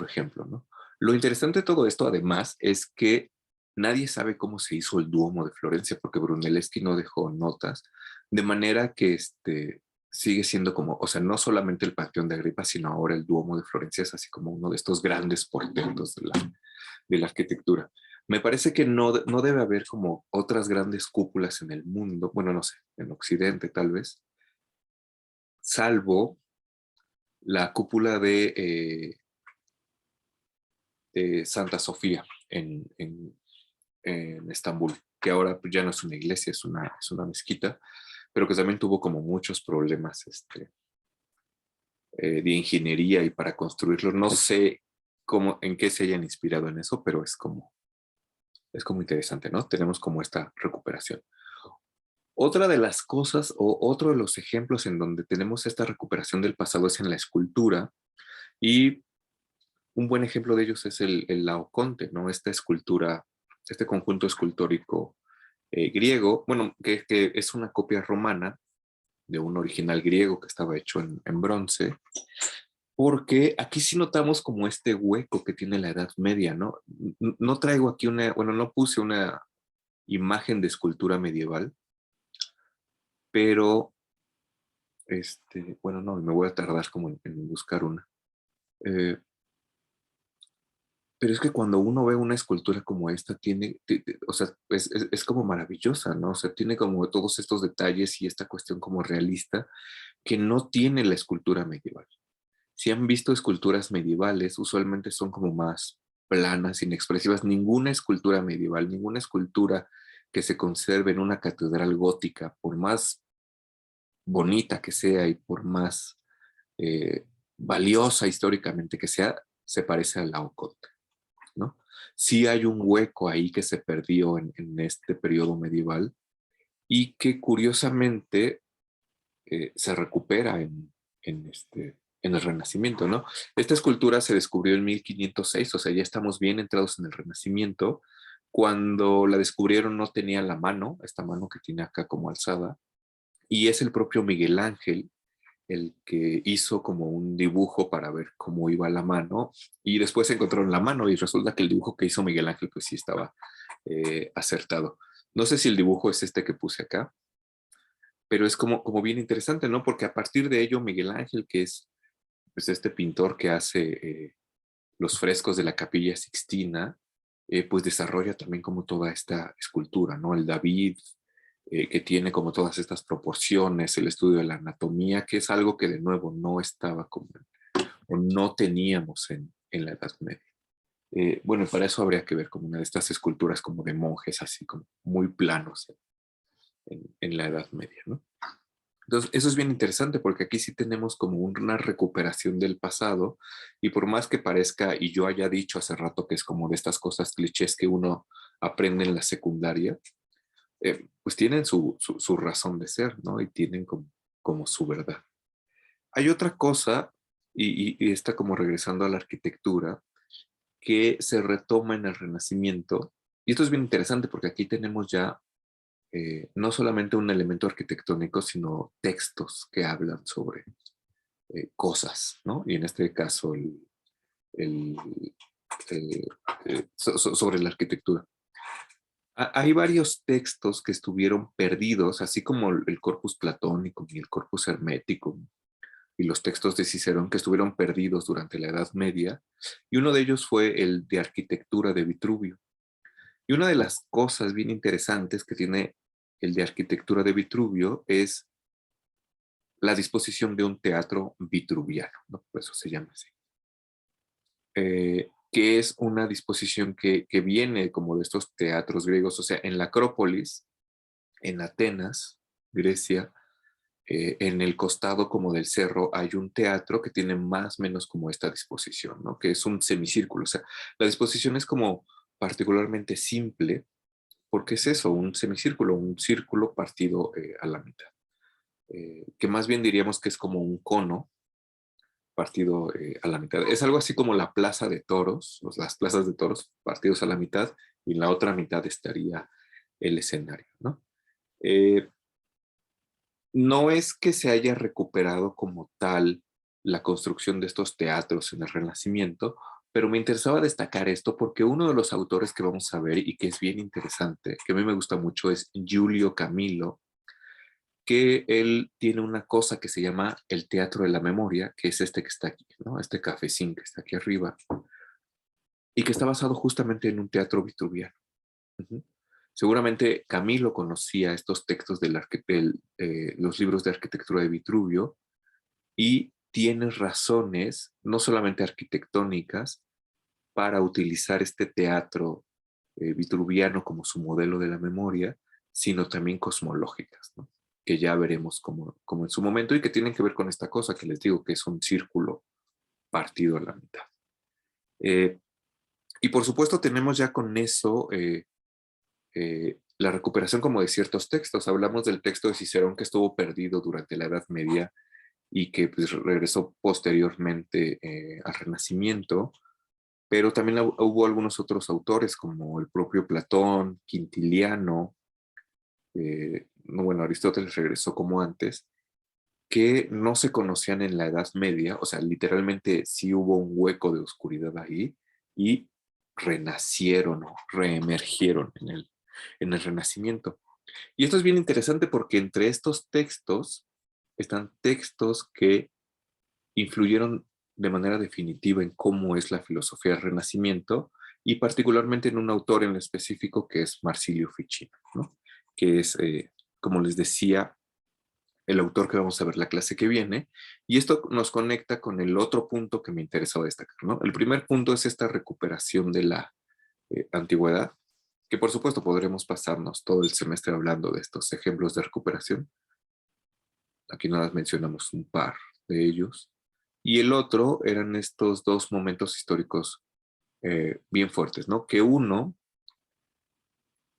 ejemplo, ¿no? Lo interesante de todo esto además es que nadie sabe cómo se hizo el Duomo de Florencia porque Brunelleschi no dejó notas, de manera que sigue siendo como, o sea, no solamente el Panteón de Agripa, sino ahora el Duomo de Florencia es así como uno de estos grandes portentos de la arquitectura. Me parece que no debe haber como otras grandes cúpulas en el mundo, bueno, no sé, en Occidente tal vez, salvo la cúpula de Santa Sofía en Estambul, que ahora pues, ya no es una iglesia, es una mezquita, pero que también tuvo como muchos problemas de ingeniería y para construirlo. No sé cómo, en qué se hayan inspirado en eso, pero es como interesante, ¿no? Tenemos como esta recuperación. Otra de las cosas o otro de los ejemplos en donde tenemos esta recuperación del pasado es en la escultura y un buen ejemplo de ellos es el Laoconte, ¿no? Esta escultura, este conjunto escultórico griego, bueno, que es una copia romana de un original griego que estaba hecho en bronce, porque aquí sí notamos como este hueco que tiene la Edad Media, ¿no? No traigo aquí bueno, no puse una imagen de escultura medieval, pero, bueno, no, me voy a tardar como en buscar una. Eh, pero es que cuando uno ve una escultura como esta, o sea, es como maravillosa, ¿no? O sea, tiene como todos estos detalles y esta cuestión como realista que no tiene la escultura medieval. Si han visto esculturas medievales, usualmente son como más planas, inexpresivas. Ninguna escultura medieval, ninguna escultura que se conserve en una catedral gótica, por más bonita que sea y por más valiosa históricamente que sea, se parece a la Ocote, ¿no? Sí hay un hueco ahí que se perdió en este periodo medieval y que curiosamente se recupera en el Renacimiento, ¿no? Esta escultura se descubrió en 1506, o sea, ya estamos bien entrados en el Renacimiento. Cuando la descubrieron no tenía la mano, esta mano que tiene acá como alzada, y es el propio Miguel Ángel el que hizo como un dibujo para ver cómo iba la mano, y después encontraron la mano y resulta que el dibujo que hizo Miguel Ángel pues sí estaba acertado. No sé si el dibujo es este que puse acá, pero es como bien interesante, ¿no? Porque a partir de ello Miguel Ángel, que es pues, este pintor que hace los frescos de la Capilla Sixtina, pues desarrolla también como toda esta escultura, ¿no? El David, que tiene como todas estas proporciones, el estudio de la anatomía, que es algo que de nuevo no estaba como, o no teníamos en la Edad Media. Bueno, para eso habría que ver como una de estas esculturas como de monjes, así como muy planos en la Edad Media, ¿no? Entonces, eso es bien interesante porque aquí sí tenemos como una recuperación del pasado y por más que parezca, y yo haya dicho hace rato que es como de estas cosas clichés que uno aprende en la secundaria, pues tienen su razón de ser, ¿no? Y tienen como su verdad. Hay otra cosa, y está como regresando a la arquitectura, que se retoma en el Renacimiento, y esto es bien interesante porque aquí tenemos ya no solamente un elemento arquitectónico, sino textos que hablan sobre cosas, ¿no? Y en este caso, el, eh, sobre la arquitectura. Hay varios textos que estuvieron perdidos, así como el corpus platónico y el corpus hermético y los textos de Cicerón que estuvieron perdidos durante la Edad Media, y uno de ellos fue el de arquitectura de Vitruvio. Y una de las cosas bien interesantes que tiene el de arquitectura de Vitruvio es la disposición de un teatro vitruviano, ¿no? Por eso se llama así. Que es una disposición que viene como de estos teatros griegos, o sea, en la Acrópolis, en Atenas, Grecia, en el costado como del cerro hay un teatro que tiene más o menos como esta disposición, ¿no? Que es un semicírculo, o sea, la disposición es como particularmente simple, porque es eso, un semicírculo, un círculo partido a la mitad. Que más bien diríamos que es como un cono partido a la mitad. Es algo así como la plaza de toros, las plazas de toros partidos a la mitad, y en la otra mitad estaría el escenario, ¿no? Eh, no es que se haya recuperado como tal la construcción de estos teatros en el Renacimiento, pero me interesaba destacar esto porque uno de los autores que vamos a ver y que es bien interesante, que a mí me gusta mucho, es Giulio Camillo, que él tiene una cosa que se llama el Teatro de la Memoria, que es este que está aquí, ¿no? Este cafecín que está aquí arriba, y que está basado justamente en un teatro vitruviano. Ujú. Seguramente Camilo conocía estos textos los libros de arquitectura de Vitruvio y tiene razones, no solamente arquitectónicas, para utilizar este teatro vitruviano como su modelo de la memoria, sino también cosmológicas, ¿no? Que ya veremos como en su momento y que tienen que ver con esta cosa que les digo, que es un círculo partido a la mitad. Eh, y por supuesto tenemos ya con eso la recuperación como de ciertos textos. Hablamos del texto de Cicerón que estuvo perdido durante la Edad Media y que pues, regresó posteriormente al Renacimiento, pero también hubo algunos otros autores como el propio Platón, Quintiliano, no, bueno, Aristóteles regresó como antes, que no se conocían en la Edad Media, o sea, literalmente sí hubo un hueco de oscuridad ahí y renacieron o reemergieron en el Renacimiento. Y esto es bien interesante porque entre estos textos están textos que influyeron de manera definitiva en cómo es la filosofía del Renacimiento y particularmente en un autor en específico que es Marsilio Ficino, ¿no? Que es, como les decía, el autor que vamos a ver la clase que viene, y esto nos conecta con el otro punto que me interesó destacar, ¿no? El primer punto es esta recuperación de la antigüedad, que por supuesto podremos pasarnos todo el semestre hablando de estos ejemplos de recuperación. Aquí nada más mencionamos un par de ellos. Y el otro eran estos dos momentos históricos bien fuertes, ¿no? Que uno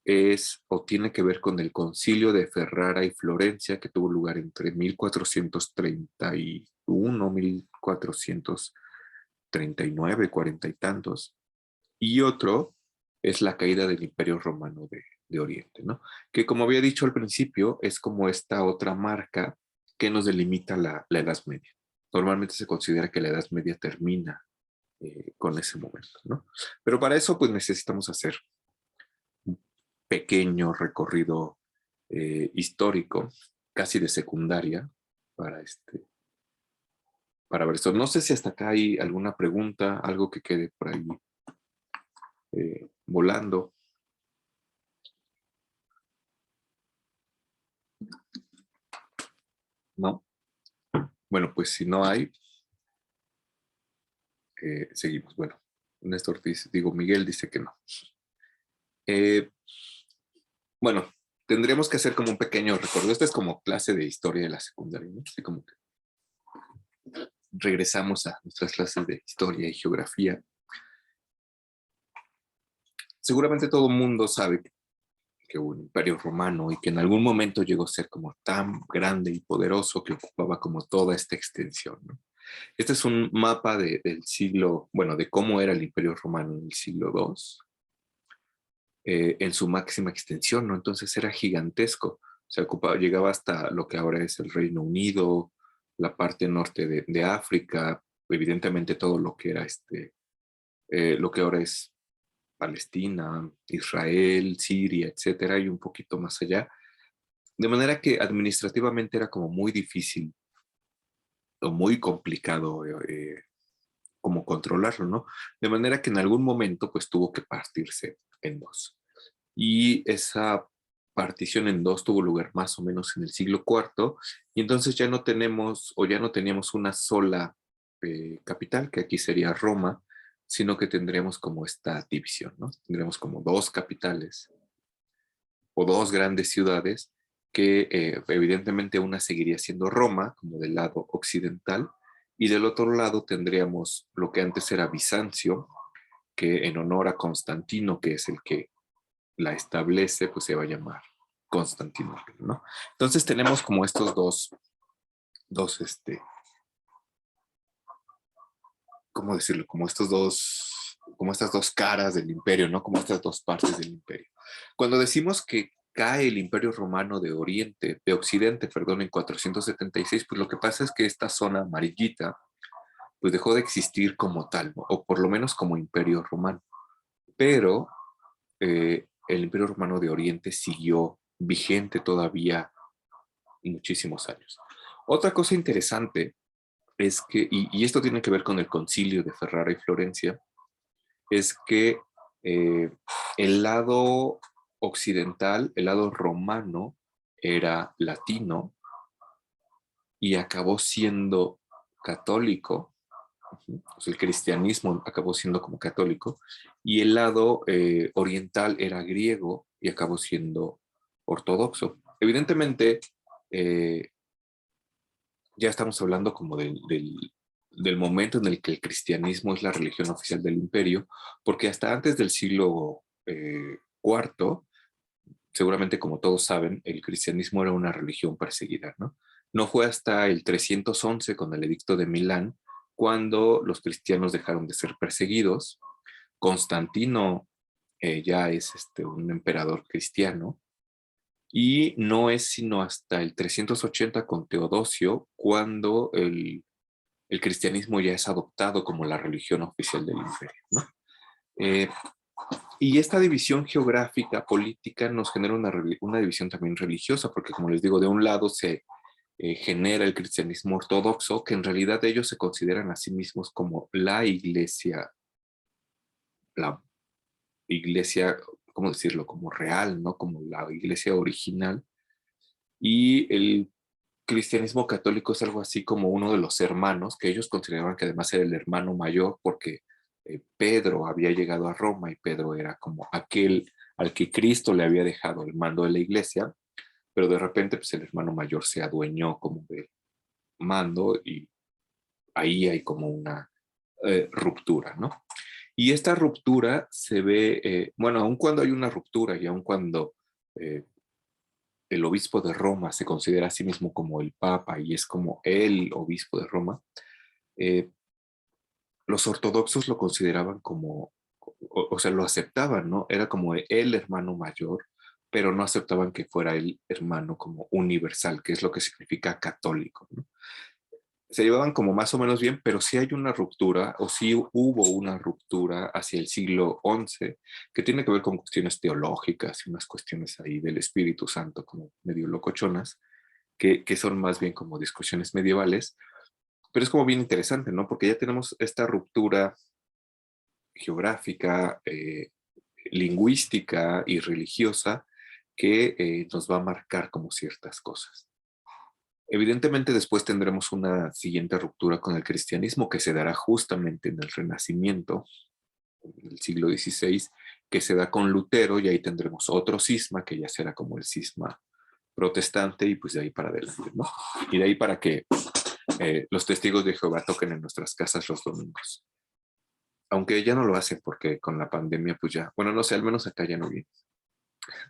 es o tiene que ver con el concilio de Ferrara y Florencia que tuvo lugar entre 1431, 1439, cuarenta y tantos. Y otro es la caída del Imperio Romano de Oriente, ¿no? Que como había dicho al principio, es como esta otra marca que nos delimita la Edad Media. Normalmente se considera que la Edad Media termina con ese momento, ¿no? Pero para eso pues necesitamos hacer un pequeño recorrido histórico, casi de secundaria, para, para ver esto. No sé si hasta acá hay alguna pregunta, algo que quede por ahí volando. ¿No? Bueno, pues si no hay, seguimos. Bueno, Néstor dice, digo, Miguel dice que no. Eh, bueno, tendríamos que hacer como un pequeño recorrido. Esta es como clase de historia de la secundaria, ¿no? Así como que regresamos a nuestras clases de historia y geografía. Seguramente todo el mundo sabe que hubo un imperio romano y que en algún momento llegó a ser como tan grande y poderoso que ocupaba como toda esta extensión, ¿no? Este es un mapa del siglo, bueno, de cómo era el imperio romano en el siglo II, en su máxima extensión, ¿no? Entonces era gigantesco. Se ocupaba, llegaba hasta lo que ahora es el Reino Unido, la parte norte de África, evidentemente todo lo que era lo que ahora es Palestina, Israel, Siria, etcétera, y un poquito más allá. De manera que administrativamente era como muy difícil o muy complicado como controlarlo, ¿no? De manera que en algún momento pues tuvo que partirse en dos. Y esa partición en dos tuvo lugar más o menos en el siglo IV, y entonces ya no tenemos o ya no teníamos una sola capital, que aquí sería Roma, sino que tendremos como esta división, ¿no? Tendremos como dos capitales o dos grandes ciudades que evidentemente una seguiría siendo Roma, como del lado occidental, y del otro lado tendríamos lo que antes era Bizancio, que en honor a Constantino, que es el que la establece, pues se va a llamar Constantinopla, ¿no? Entonces tenemos como estos dos, ¿cómo decirlo? Como como estas dos caras del imperio, ¿no? Como estas dos partes del imperio. Cuando decimos que cae el imperio romano de Occidente, perdón, en 476, pues lo que pasa es que esta zona amarillita, pues dejó de existir como tal, ¿no? O por lo menos como imperio romano. Pero el imperio romano de Oriente siguió vigente todavía muchísimos años. Otra cosa interesante es que, y esto tiene que ver con el concilio de Ferrara y Florencia, es que eh, el lado occidental, el lado romano, era latino y acabó siendo católico. O sea, el cristianismo acabó siendo como católico, y el lado oriental era griego y acabó siendo ortodoxo. Evidentemente, eh, ya estamos hablando como del momento en el que el cristianismo es la religión oficial del imperio, porque hasta antes del siglo IV, seguramente como todos saben, el cristianismo era una religión perseguida, ¿no? No fue hasta el 311 con el Edicto de Milán cuando los cristianos dejaron de ser perseguidos. Constantino ya es un emperador cristiano, y no es sino hasta el 380 con Teodosio cuando el cristianismo ya es adoptado como la religión oficial del imperio, ¿no? Eh, y esta división geográfica, política, nos genera una división también religiosa, porque como les digo, de un lado genera el cristianismo ortodoxo, que en realidad ellos se consideran a sí mismos como la iglesia, ¿cómo decirlo? Como real, ¿no? Como la iglesia original. Y el cristianismo católico es algo así como uno de los hermanos, que ellos consideraban que además era el hermano mayor, porque Pedro había llegado a Roma y Pedro era como aquel al que Cristo le había dejado el mando de la iglesia, pero de repente pues el hermano mayor se adueñó como del mando y ahí hay como una ruptura, ¿no? Y esta ruptura se ve, bueno, aun cuando hay una ruptura y aun cuando eh, el obispo de Roma se considera a sí mismo como el papa y es como el obispo de Roma, eh, los ortodoxos lo consideraban como, o sea, lo aceptaban, ¿no? Era como el hermano mayor, pero no aceptaban que fuera el hermano como universal, que es lo que significa católico, ¿no? Se llevaban como más o menos bien, pero sí hay una ruptura, o sí hubo una ruptura hacia el siglo XI, que tiene que ver con cuestiones teológicas y unas cuestiones ahí del Espíritu Santo, como medio locochonas, que son más bien como discusiones medievales, pero es como bien interesante, ¿no? Porque ya tenemos esta ruptura geográfica, lingüística y religiosa que nos va a marcar como ciertas cosas. Evidentemente después tendremos una siguiente ruptura con el cristianismo que se dará justamente en el Renacimiento, en el siglo XVI, que se da con Lutero y ahí tendremos otro cisma que ya será como el cisma protestante y pues de ahí para adelante, ¿no? Y de ahí para que los testigos de Jehová toquen en nuestras casas los domingos. Aunque ya no lo hacen porque con la pandemia pues ya, bueno, no sé, al menos acá ya no viene.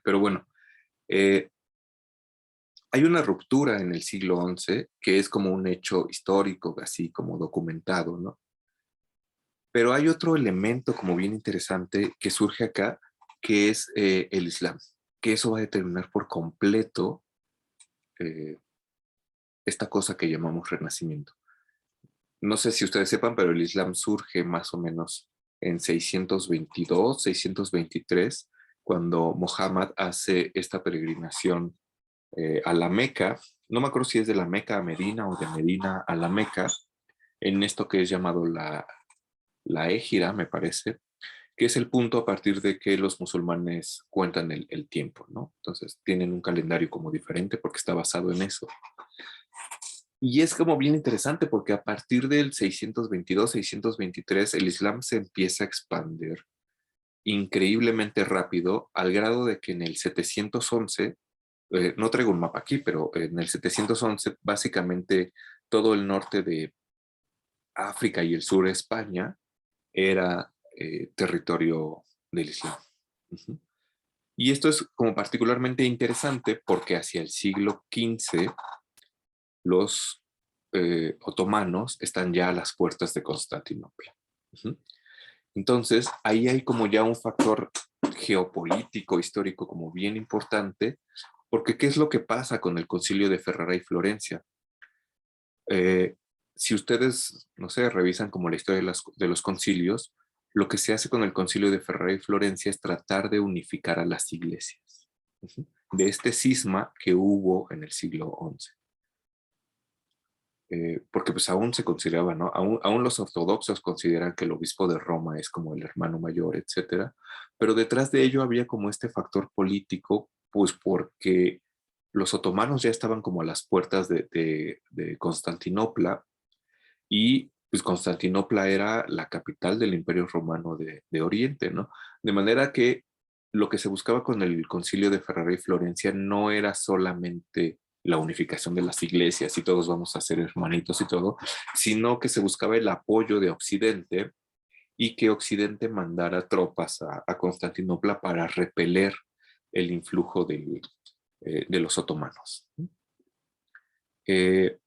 Pero bueno, eh, hay una ruptura en el siglo XI que es como un hecho histórico, así como documentado, ¿no? Pero hay otro elemento como bien interesante que surge acá, que es el Islam, que eso va a determinar por completo eh, esta cosa que llamamos renacimiento. No sé si ustedes sepan, pero el Islam surge más o menos en 622, 623, cuando Mohammed hace esta peregrinación a la Meca. No me acuerdo si es de la Meca a Medina o de Medina a la Meca, en esto que es llamado la Égira, me parece, que es el punto a partir de que los musulmanes cuentan el tiempo, ¿no? Entonces tienen un calendario como diferente porque está basado en eso. Y es como bien interesante porque a partir del 622, 623, el Islam se empieza a expandir increíblemente rápido al grado de que en el 711, no traigo un mapa aquí, pero en el 711 básicamente todo el norte de África y el sur de España era territorio del Islam. Uh-huh. Y esto es como particularmente interesante porque hacia el siglo XV los otomanos están ya a las puertas de Constantinopla. Uh-huh. Entonces, ahí hay como ya un factor geopolítico, histórico, como bien importante, porque ¿qué es lo que pasa con el concilio de Ferrara y Florencia? Eh, si ustedes, no sé, revisan como la historia de los concilios, lo que se hace con el concilio de Ferrara y Florencia es tratar de unificar a las iglesias, uh-huh, de este cisma que hubo en el siglo XI. Porque pues aún se consideraba, ¿no? Aún los ortodoxos consideran que el obispo de Roma es como el hermano mayor, etcétera, pero detrás de ello había como este factor político, pues porque los otomanos ya estaban como a las puertas de Constantinopla y pues Constantinopla era la capital del Imperio Romano de Oriente, ¿no? De manera que lo que se buscaba con el concilio de Ferrara y Florencia no era solamente la unificación de las iglesias y todos vamos a ser hermanitos y todo, sino que se buscaba el apoyo de Occidente y que Occidente mandara tropas a Constantinopla para repeler el influjo de los otomanos. Eh,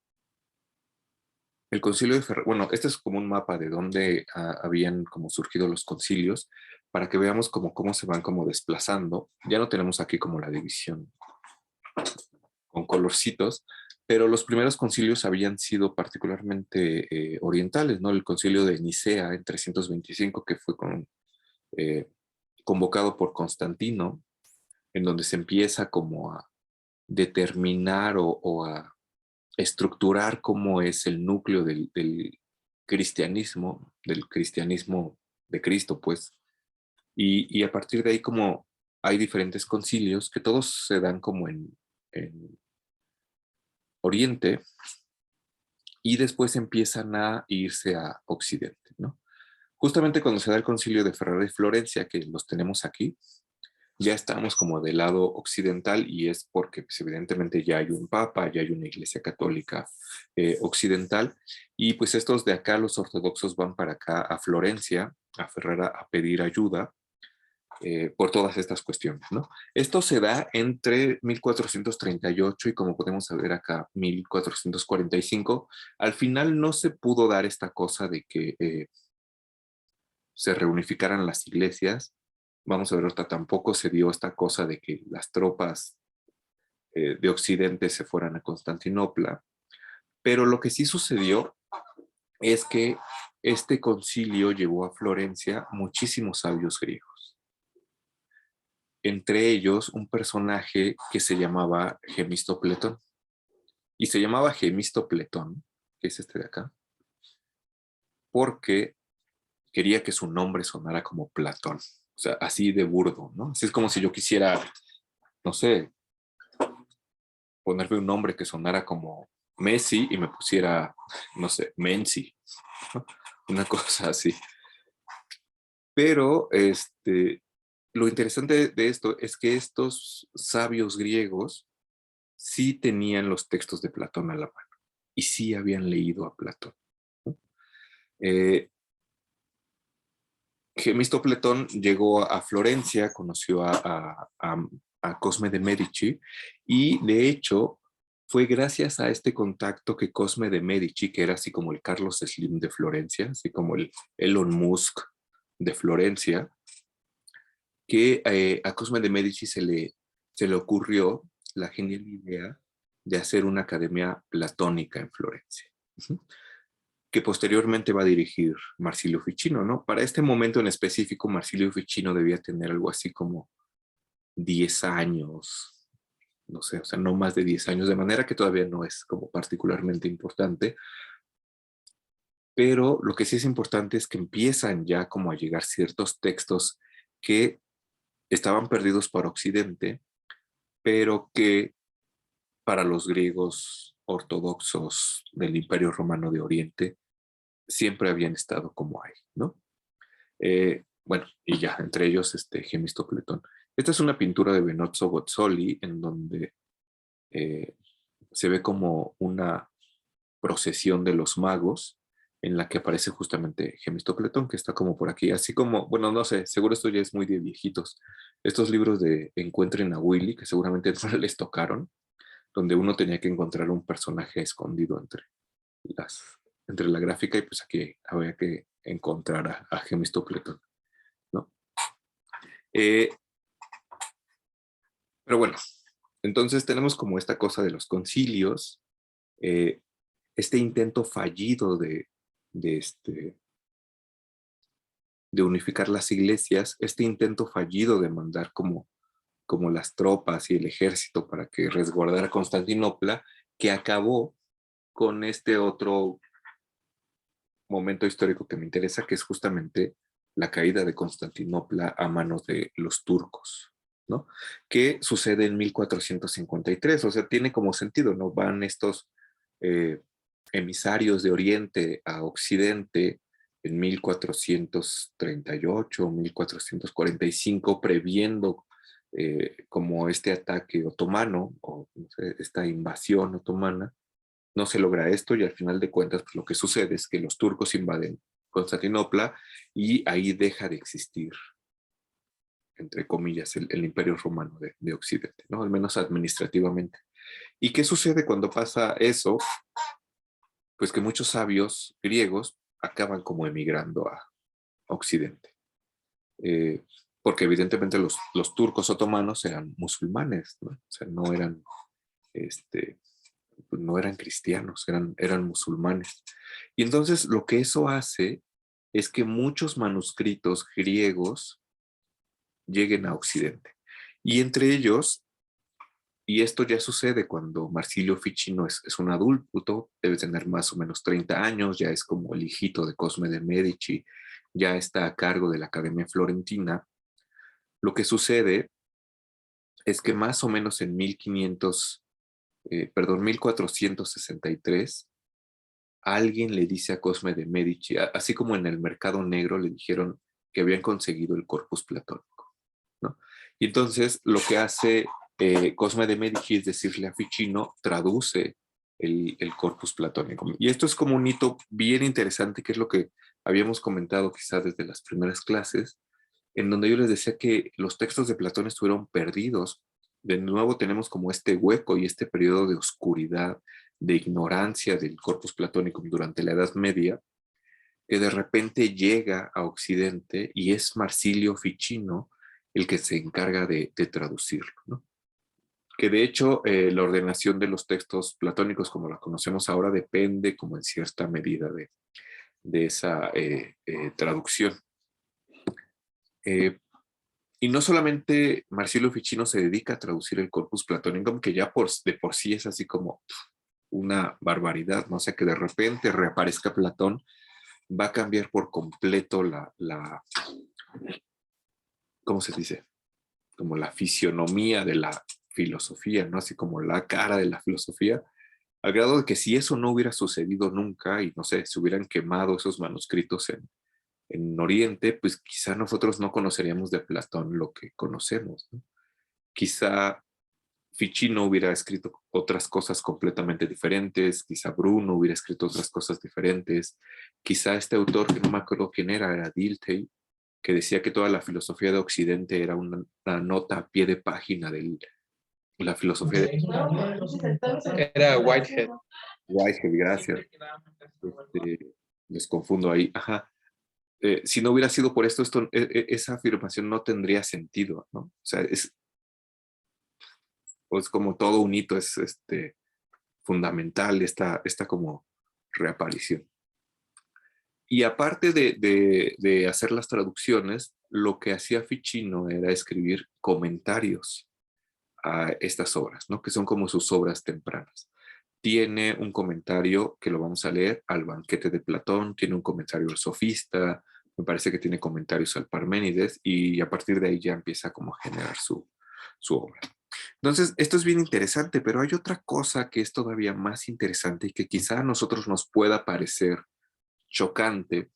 el concilio de Ferrara, bueno, este es como un mapa de dónde habían como surgido los concilios, para que veamos como cómo se van como desplazando. Ya no tenemos aquí como la división con colorcitos, pero los primeros concilios habían sido particularmente orientales, ¿no? El concilio de Nicea en 325, que fue eh, convocado por Constantino, en donde se empieza como a determinar o a estructurar cómo es el núcleo del cristianismo de Cristo, pues. Y a partir de ahí, como hay diferentes concilios que todos se dan como en Oriente y después empiezan a irse a Occidente, ¿no? Justamente cuando se da el concilio de Ferrara y Florencia, que los tenemos aquí, ya estamos como del lado occidental y es porque pues, evidentemente ya hay un papa, ya hay una iglesia católica occidental y pues estos de acá, los ortodoxos, van para acá a Florencia, a Ferrara, a pedir ayuda por todas estas cuestiones, ¿no? Esto se da entre 1438 y como podemos ver acá, 1445. Al final no se pudo dar esta cosa de que se reunificaran las iglesias. Vamos a ver, ahorita tampoco se dio esta cosa de que las tropas de Occidente se fueran a Constantinopla, pero lo que sí sucedió es que este concilio llevó a Florencia muchísimos sabios griegos. Entre ellos un personaje que se llamaba Gemistopletón. Y se llamaba Gemistopletón, que es este de acá, porque quería que su nombre sonara como Platón. O sea, así de burdo, ¿no? Así es como si yo quisiera, no sé, ponerme un nombre que sonara como Messi y me pusiera, no sé, Menzi, ¿no? Una cosa así. Pero lo interesante de esto es que estos sabios griegos sí tenían los textos de Platón a la mano y sí habían leído a Platón, ¿no? Eh, Gemistopletón llegó a Florencia, conoció a Cosme de Medici y de hecho fue gracias a este contacto que Cosme de Medici, que era así como el Carlos Slim de Florencia, así como el Elon Musk de Florencia, que a Cosme de Medici se le ocurrió la genial idea de hacer una academia platónica en Florencia, que posteriormente va a dirigir Marsilio Ficino, ¿no? Para este momento en específico, Marsilio Ficino debía tener algo así como 10 años, no sé, o sea, no más de 10 años, de manera que todavía no es como particularmente importante, pero lo que sí es importante es que empiezan ya como a llegar ciertos textos que estaban perdidos para Occidente, pero que para los griegos ortodoxos del Imperio Romano de Oriente siempre habían estado como ahí, ¿no? Bueno, y ya, entre ellos Gemistopletón. Esta es una pintura de Benozzo Gozzoli en donde eh, se ve como una procesión de los magos en la que aparece justamente Gemistopletón, que está como por aquí, así como, bueno, no sé, seguro esto ya es muy de viejitos. Estos libros de Encuentren a Willy, que seguramente no les tocaron, donde uno tenía que encontrar un personaje escondido las, entre la gráfica y pues aquí había que encontrar a Gemistopletón, ¿no? Eh, pero bueno, entonces tenemos como esta cosa de los concilios, eh, este intento fallido de, este, de unificar las iglesias, este intento fallido de mandar como las tropas y el ejército para que resguardara Constantinopla, que acabó con este otro momento histórico que me interesa, que es justamente la caída de Constantinopla a manos de los turcos, ¿no? Que sucede en 1453, o sea, tiene como sentido, ¿no? Van estos eh, emisarios de Oriente a Occidente en 1438, 1445, previendo como este ataque otomano o no sé, esta invasión otomana. No se logra esto y al final de cuentas pues, lo que sucede es que los turcos invaden Constantinopla y ahí deja de existir, entre comillas, el imperio romano de Occidente, ¿no? Al menos administrativamente. ¿Y qué sucede cuando pasa eso? Pues que muchos sabios griegos acaban como emigrando a Occidente. Eh, porque evidentemente los turcos otomanos eran musulmanes, ¿no? O sea, este, no eran cristianos, eran musulmanes. Y entonces lo que eso hace es que muchos manuscritos griegos lleguen a Occidente. Y entre ellos Y esto ya sucede cuando Marsilio Ficino es un adulto, debe tener más o menos 30 años, ya es como el hijito de Cosme de Medici, ya está a cargo de la Academia Florentina. Lo que sucede es que más o menos en 1463, alguien le dice a Cosme de Medici, así como en el mercado negro le dijeron que habían conseguido el corpus platónico, ¿no? Y entonces lo que hace Cosme de Medici es decirle a Ficino, traduce el corpus platónico. Y esto es como un hito bien interesante, que es lo que habíamos comentado quizás desde las primeras clases, en donde yo les decía que los textos de Platón estuvieron perdidos. De nuevo tenemos como este hueco y este periodo de oscuridad, de ignorancia del corpus platónico durante la Edad Media, que de repente llega a Occidente y es Marsilio Ficino el que se encarga de traducirlo, ¿no? Que de hecho la ordenación de los textos platónicos como la conocemos ahora depende como en cierta medida de esa traducción. Eh, y no solamente Marsilio Ficino se dedica a traducir el corpus platónico, que ya de por sí es así como una barbaridad, ¿no? O sea, que de repente reaparezca Platón, va a cambiar por completo ¿cómo se dice? Como la fisionomía de la filosofía, ¿no? Así como la cara de la filosofía, al grado de que si eso no hubiera sucedido nunca y no sé, se hubieran quemado esos manuscritos en Oriente, pues quizá nosotros no conoceríamos de Platón lo que conocemos, ¿no? Quizá Ficino hubiera escrito otras cosas completamente diferentes, quizá Bruno hubiera escrito otras cosas diferentes, quizá este autor, que no me acuerdo quién era Dilthey, que decía que toda la filosofía de Occidente era una nota a pie de página de la filosofía de Era Whitehead. Whitehead, gracias. Este, les confundo ahí. Ajá. Si no hubiera sido por esto, esa afirmación no tendría sentido, ¿no? O sea, es como todo un hito, es fundamental esta como reaparición. Y aparte de hacer las traducciones, lo que hacía Ficino era escribir comentarios a estas obras, ¿no? Que son como sus obras tempranas. Tiene un comentario que lo vamos a leer al Banquete de Platón, tiene un comentario al Sofista, me parece que tiene comentarios al Parménides, y a partir de ahí ya empieza como a generar su obra. Entonces, esto es bien interesante, pero hay otra cosa que es todavía más interesante y que quizá a nosotros nos pueda parecer chocante,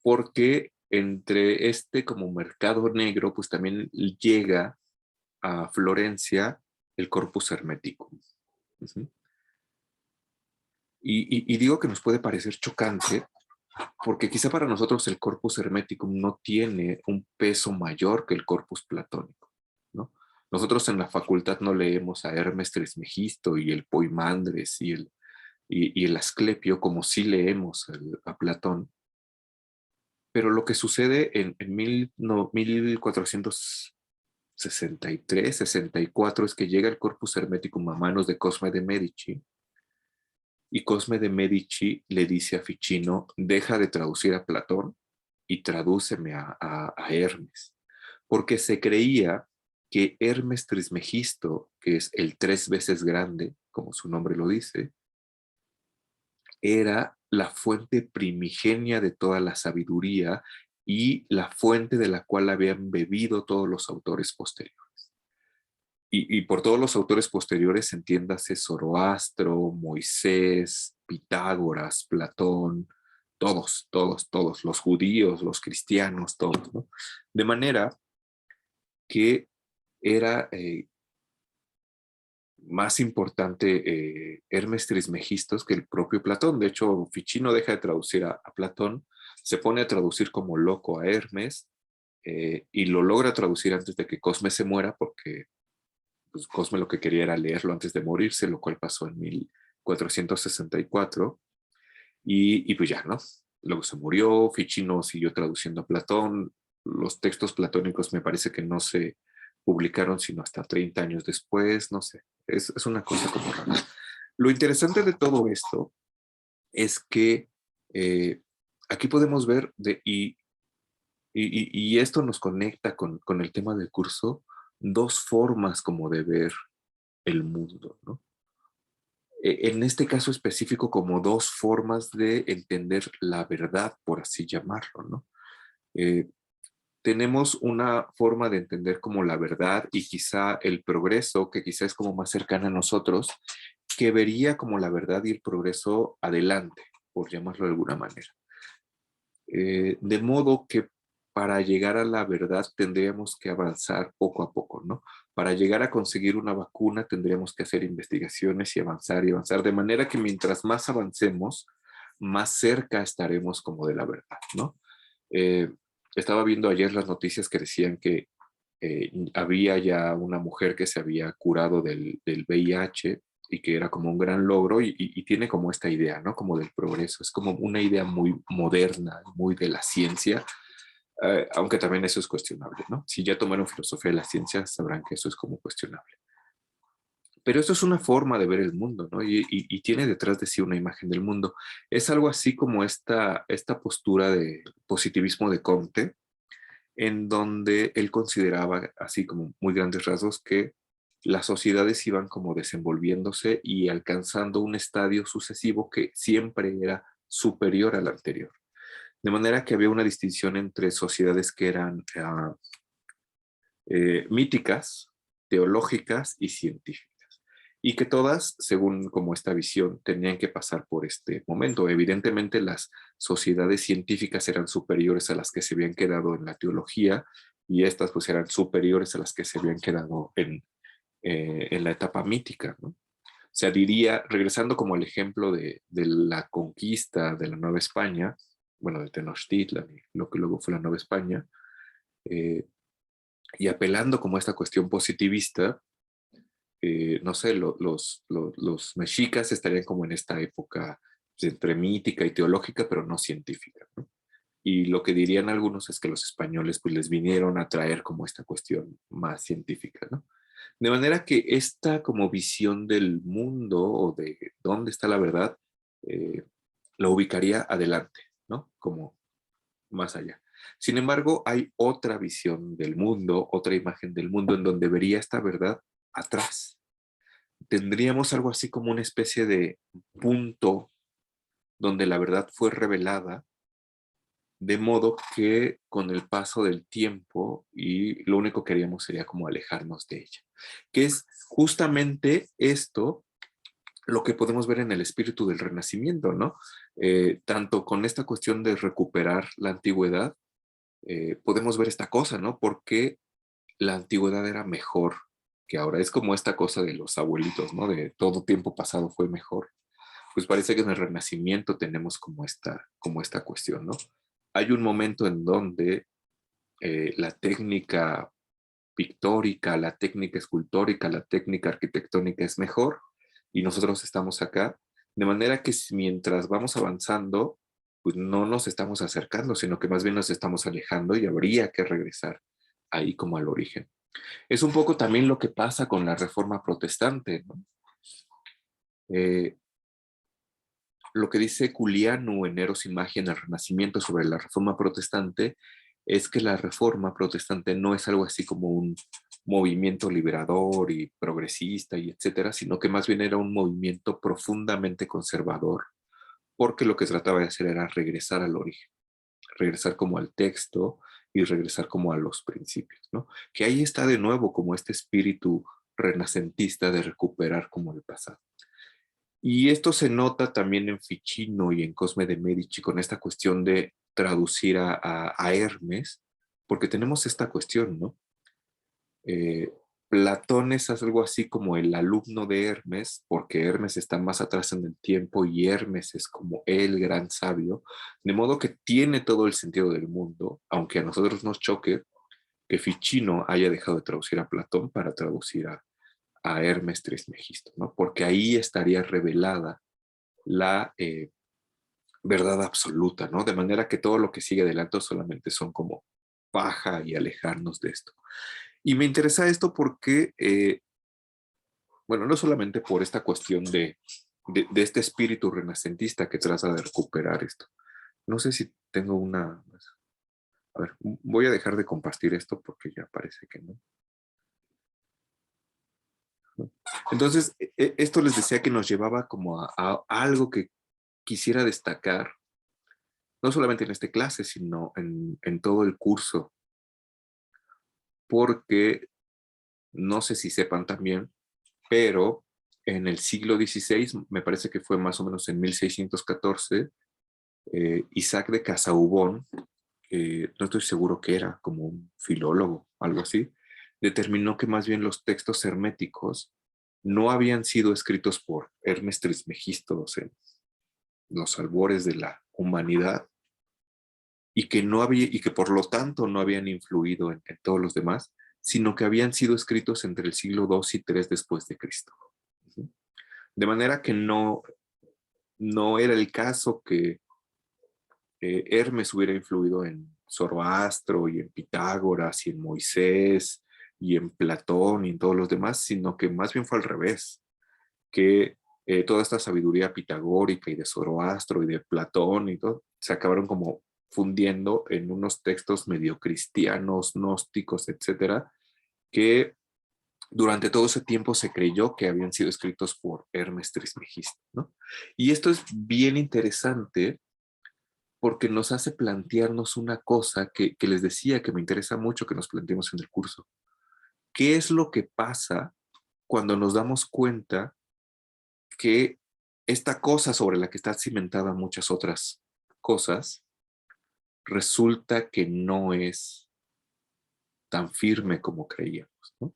porque entre como mercado negro, pues también llega a Florencia el Corpus Hermeticum. Uh-huh. Y digo que nos puede parecer chocante porque quizá para nosotros el Corpus Hermeticum no tiene un peso mayor que el Corpus Platónico, ¿no? Nosotros en la facultad no leemos a Hermes Trismegisto y el Poimandres y el Asclepio como sí leemos a Platón, pero lo que sucede en 1463, 64 es que llega el Corpus Hermeticum a manos de Cosme de Medici. Y Cosme de Medici le dice a Ficino, deja de traducir a Platón y tradúceme a Hermes, porque se creía que Hermes Trismegisto, que es el 3 veces grande, como su nombre lo dice, era la fuente primigenia de toda la sabiduría y la fuente de la cual habían bebido todos los autores posteriores. Y por todos los autores posteriores, entiéndase Zoroastro, Moisés, Pitágoras, Platón, todos, los judíos, los cristianos, todos, ¿no? De manera que era más importante Hermes Trismegistos que el propio Platón. De hecho, Ficino deja de traducir a Platón, se pone a traducir como loco a Hermes y lo logra traducir antes de que Cosme se muera porque pues Cosme lo que quería era leerlo antes de morirse, lo cual pasó en 1464, y pues ya, ¿no? Luego se murió, Ficino siguió traduciendo a Platón, los textos platónicos me parece que no se publicaron sino hasta 30 años después, no sé, es una cosa como rara. Lo interesante de todo esto es que aquí podemos ver, y esto nos conecta con el tema del curso, dos formas como de ver el mundo, ¿no? En este caso específico, como dos formas de entender la verdad, por así llamarlo, ¿no? Eh, tenemos una forma de entender como la verdad y quizá el progreso, que quizá es como más cercana a nosotros, que vería como la verdad y el progreso adelante, por llamarlo de alguna manera. De modo que para llegar a la verdad tendríamos que avanzar poco a poco, ¿no? Para llegar a conseguir una vacuna tendríamos que hacer investigaciones y avanzar, de manera que mientras más avancemos, más cerca estaremos como de la verdad, ¿no? Eh, estaba viendo ayer las noticias que decían que había ya una mujer que se había curado del VIH y que era como un gran logro y tiene como esta idea, ¿no? Como del progreso. Es como una idea muy moderna, muy de la ciencia, aunque también eso es cuestionable, ¿no? Si ya tomaron filosofía de la ciencia, sabrán que eso es como cuestionable. Pero eso es una forma de ver el mundo, ¿no? Y tiene detrás de sí una imagen del mundo. Es algo así como esta postura de positivismo de Comte, en donde él consideraba, así como muy grandes rasgos, que las sociedades iban como desenvolviéndose y alcanzando un estadio sucesivo que siempre era superior al anterior. De manera que había una distinción entre sociedades que eran míticas, teológicas y científicas. Y que todas, según como esta visión, tenían que pasar por este momento. Evidentemente las sociedades científicas eran superiores a las que se habían quedado en la teología y estas pues eran superiores a las que se habían quedado en la etapa mítica, ¿no? O sea, diría, regresando como al ejemplo de la conquista de la Nueva España, bueno, de Tenochtitlan, lo que luego fue la Nueva España, eh, y apelando como a esta cuestión positivista, no sé, los mexicas estarían como en esta época entre mítica y teológica, pero no científica, ¿no? Y lo que dirían algunos es que los españoles pues les vinieron a traer como esta cuestión más científica, ¿no? De manera que esta como visión del mundo o de dónde está la verdad, eh, lo ubicaría adelante, ¿no? Como más allá. Sin embargo, hay otra visión del mundo, otra imagen del mundo en donde vería esta verdad atrás. Tendríamos algo así como una especie de punto donde la verdad fue revelada, de modo que con el paso del tiempo y lo único que haríamos sería como alejarnos de ella. Que es justamente esto lo que podemos ver en el espíritu del Renacimiento, ¿no? Tanto con esta cuestión de recuperar la antigüedad, podemos ver esta cosa, ¿no? Porque la antigüedad era mejor que ahora. Es como esta cosa de los abuelitos, ¿no? De todo tiempo pasado fue mejor. Pues parece que en el Renacimiento tenemos como esta cuestión, ¿no? Hay un momento en donde la técnica pictórica, la técnica escultórica, la técnica arquitectónica es mejor y nosotros estamos acá, de manera que mientras vamos avanzando, pues no nos estamos acercando, sino que más bien nos estamos alejando y habría que regresar ahí como al origen. Es un poco también lo que pasa con la Reforma Protestante, ¿no? Eh, lo que dice Culianu en Eros y Magia en el Renacimiento sobre la Reforma Protestante es que la Reforma Protestante no es algo así como un movimiento liberador y progresista y etcétera, sino que más bien era un movimiento profundamente conservador, porque lo que trataba de hacer era regresar al origen, regresar como al texto y regresar como a los principios, ¿no? Que ahí está de nuevo como este espíritu renacentista de recuperar como el pasado. Y esto se nota también en Ficino y en Cosme de Medici con esta cuestión de traducir a Hermes, porque tenemos esta cuestión, ¿no? Eh, Platón es algo así como el alumno de Hermes, porque Hermes está más atrás en el tiempo y Hermes es como el gran sabio, de modo que tiene todo el sentido del mundo, aunque a nosotros nos choque que Ficino haya dejado de traducir a Platón para traducir a Hermes Trismegisto, ¿no? Porque ahí estaría revelada la verdad absoluta, ¿no? De manera que todo lo que sigue adelante solamente son como paja y alejarnos de esto. Y me interesa esto porque, bueno, no solamente por esta cuestión de este espíritu renacentista que trata de recuperar esto. No sé si tengo una... A ver, voy a dejar de compartir esto porque ya parece que no. Entonces, esto les decía que nos llevaba como a algo que quisiera destacar, no solamente en esta clase, sino en todo el curso, porque no sé si sepan también, pero en el siglo XVI, me parece que fue más o menos en 1614, Isaac de Casaubon, no estoy seguro que era, como un filólogo, algo así, determinó que más bien los textos herméticos no habían sido escritos por Hermes Trismegisto en los albores de la humanidad y que, no había, y que por lo tanto no habían influido en todos los demás, sino que habían sido escritos entre el siglo II y III después de Cristo. De manera que no era el caso que Hermes hubiera influido en Zoroastro y en Pitágoras y en Moisés y en Platón y en todos los demás, sino que más bien fue al revés, que toda esta sabiduría pitagórica y de Zoroastro y de Platón y todo, se acabaron como fundiendo en unos textos medio cristianos, gnósticos, etcétera, que durante todo ese tiempo se creyó que habían sido escritos por Hermes Trismegisto, ¿no? Y esto es bien interesante porque nos hace plantearnos una cosa que les decía que me interesa mucho que nos planteemos en el curso. ¿Qué es lo que pasa cuando nos damos cuenta que esta cosa sobre la que está cimentada muchas otras cosas resulta que no es tan firme como creíamos, ¿no?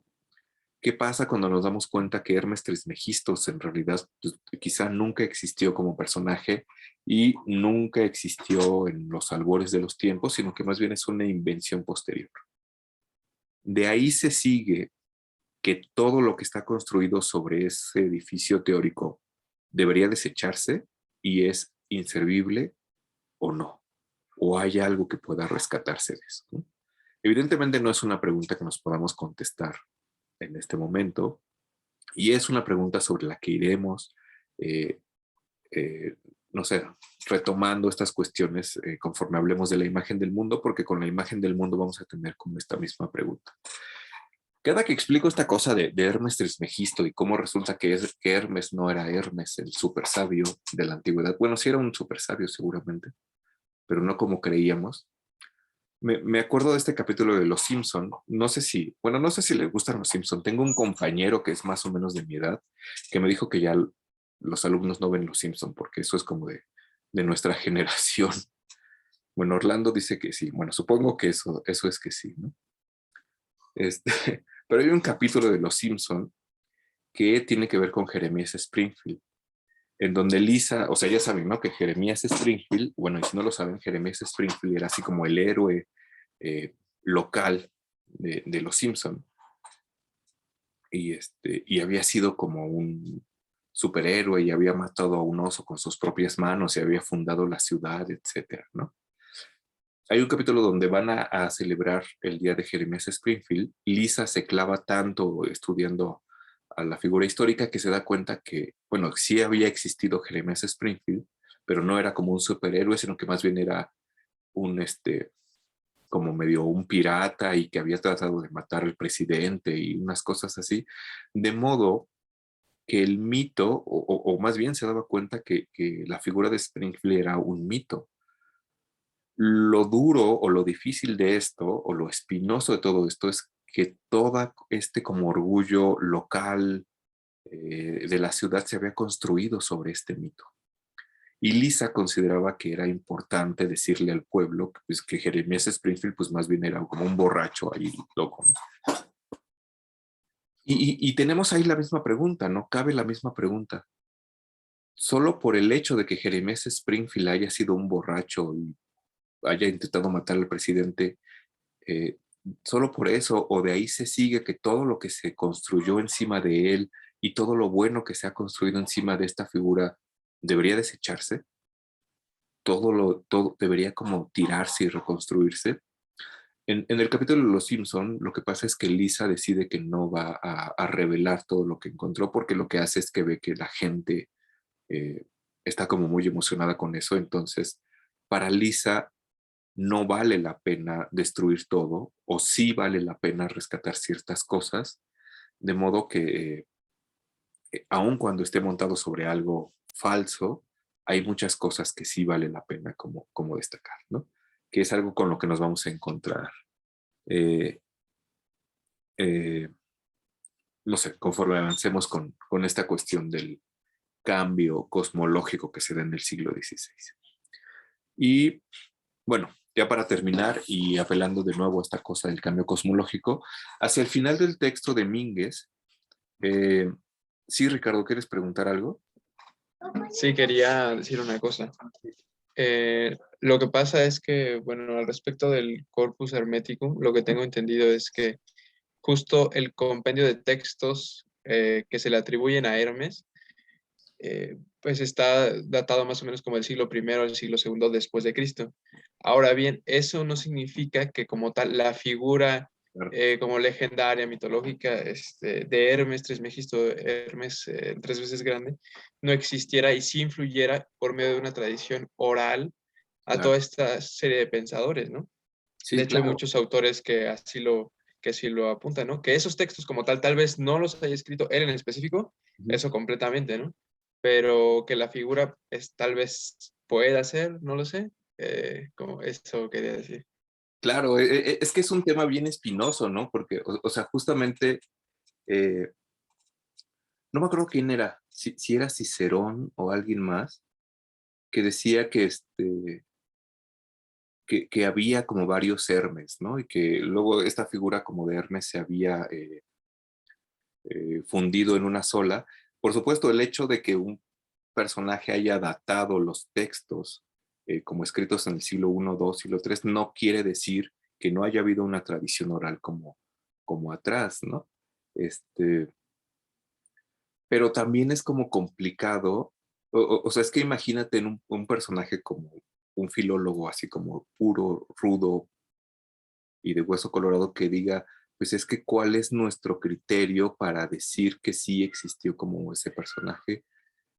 ¿Qué pasa cuando nos damos cuenta que Hermes Trismegistos en realidad pues, quizá nunca existió como personaje y nunca existió en los albores de los tiempos, sino que más bien es una invención posterior? De ahí se sigue que todo lo que está construido sobre ese edificio teórico debería desecharse y es inservible o no, o hay algo que pueda rescatarse de eso, ¿no? Evidentemente no es una pregunta que nos podamos contestar en este momento, y es una pregunta sobre la que iremos, eh, eh, no sé, retomando estas cuestiones conforme hablemos de la imagen del mundo, porque con la imagen del mundo vamos a tener como esta misma pregunta. Cada que explico esta cosa de Hermes Trismegisto y cómo resulta que Hermes no era Hermes, el super sabio de la antigüedad, bueno, sí era un super sabio seguramente, pero no como creíamos. Me acuerdo de este capítulo de Los Simpson. No sé si, bueno, no sé si les gustan Los Simpson. Tengo un compañero que es más o menos de mi edad que me dijo que ya los alumnos no ven Los Simpson porque eso es como de nuestra generación. Bueno, Orlando dice que sí. Bueno, supongo que eso es que sí, ¿no? Este, pero hay un capítulo de Los Simpson que tiene que ver con Jeremías Springfield, en donde Lisa, o sea, ya saben, ¿no? Que Jeremías Springfield, bueno, y si no lo saben, Jeremías Springfield era así como el héroe local de Los Simpson, y había sido como un superhéroe y había matado a un oso con sus propias manos y había fundado la ciudad, etcétera, ¿no? Hay un capítulo donde van a celebrar el día de Jeremías Springfield. Lisa se clava tanto estudiando a la figura histórica que se da cuenta que, bueno, sí había existido Jeremías Springfield, pero no era como un superhéroe, sino que más bien era un, como medio un pirata y que había tratado de matar al presidente y unas cosas así, de modo que el mito, o más bien se daba cuenta que la figura de Springfield era un mito. Lo duro o lo difícil de esto, o lo espinoso de todo esto, es que todo este como orgullo local de la ciudad se había construido sobre este mito. Y Lisa consideraba que era importante decirle al pueblo pues, que Jeremías Springfield pues más bien era como un borracho ahí loco, ¿no? Y tenemos ahí la misma pregunta, ¿no? Cabe la misma pregunta. Solo por el hecho de que Jeremías Springfield haya sido un borracho y haya intentado matar al presidente, eh, solo por eso, o de ahí se sigue que todo lo que se construyó encima de él y todo lo bueno que se ha construido encima de esta figura debería desecharse, todo debería como tirarse y reconstruirse. En el capítulo de Los Simpson, lo que pasa es que Lisa decide que no va a revelar todo lo que encontró porque lo que hace es que ve que la gente eh, está como muy emocionada con eso. Entonces, para Lisa no vale la pena destruir todo o sí vale la pena rescatar ciertas cosas, de modo que aun cuando esté montado sobre algo falso, hay muchas cosas que sí vale la pena como destacar, ¿no? Que es algo con lo que nos vamos a encontrar, eh, eh, no sé, conforme avancemos con esta cuestión del cambio cosmológico que se da en el siglo XVI. Y bueno, ya para terminar y apelando de nuevo a esta cosa del cambio cosmológico, hacia el final del texto de Mínguez, sí, Ricardo, ¿quieres preguntar algo? Sí, quería decir una cosa. Lo que pasa es que, bueno, al respecto del corpus hermético, lo que tengo entendido es que justo el compendio de textos que se le atribuyen a Hermes, pues está datado más o menos como el siglo primero al siglo segundo después de Cristo. Ahora bien, eso no significa que como tal la figura Claro, como legendaria, mitológica, de Hermes Trismegisto, Hermes tres veces grande, no existiera y sí influyera por medio de una tradición oral a claro. toda esta serie de pensadores, ¿no? De Sí, hecho, hay claro. muchos autores que así lo apuntan, ¿no? Que esos textos como tal vez no los haya escrito él en específico, Ujú. eso completamente, ¿no? Pero que la figura tal vez pueda ser, no lo sé, como eso quería decir. Claro, es que es un tema bien espinoso, ¿no? Porque, o sea, justamente, eh, no me acuerdo quién era, si era Cicerón o alguien más, que decía que había como varios Hermes, ¿no? Y que luego esta figura como de Hermes se había fundido en una sola. Por supuesto, el hecho de que un personaje haya datado los textos como escritos en el siglo I, II, siglo III, no quiere decir que no haya habido una tradición oral como atrás, ¿no? Este, pero también es como complicado, o sea, es que imagínate en un personaje como un filólogo así como puro, rudo y de hueso colorado que diga, pues es que cuál es nuestro criterio para decir que sí existió como ese personaje,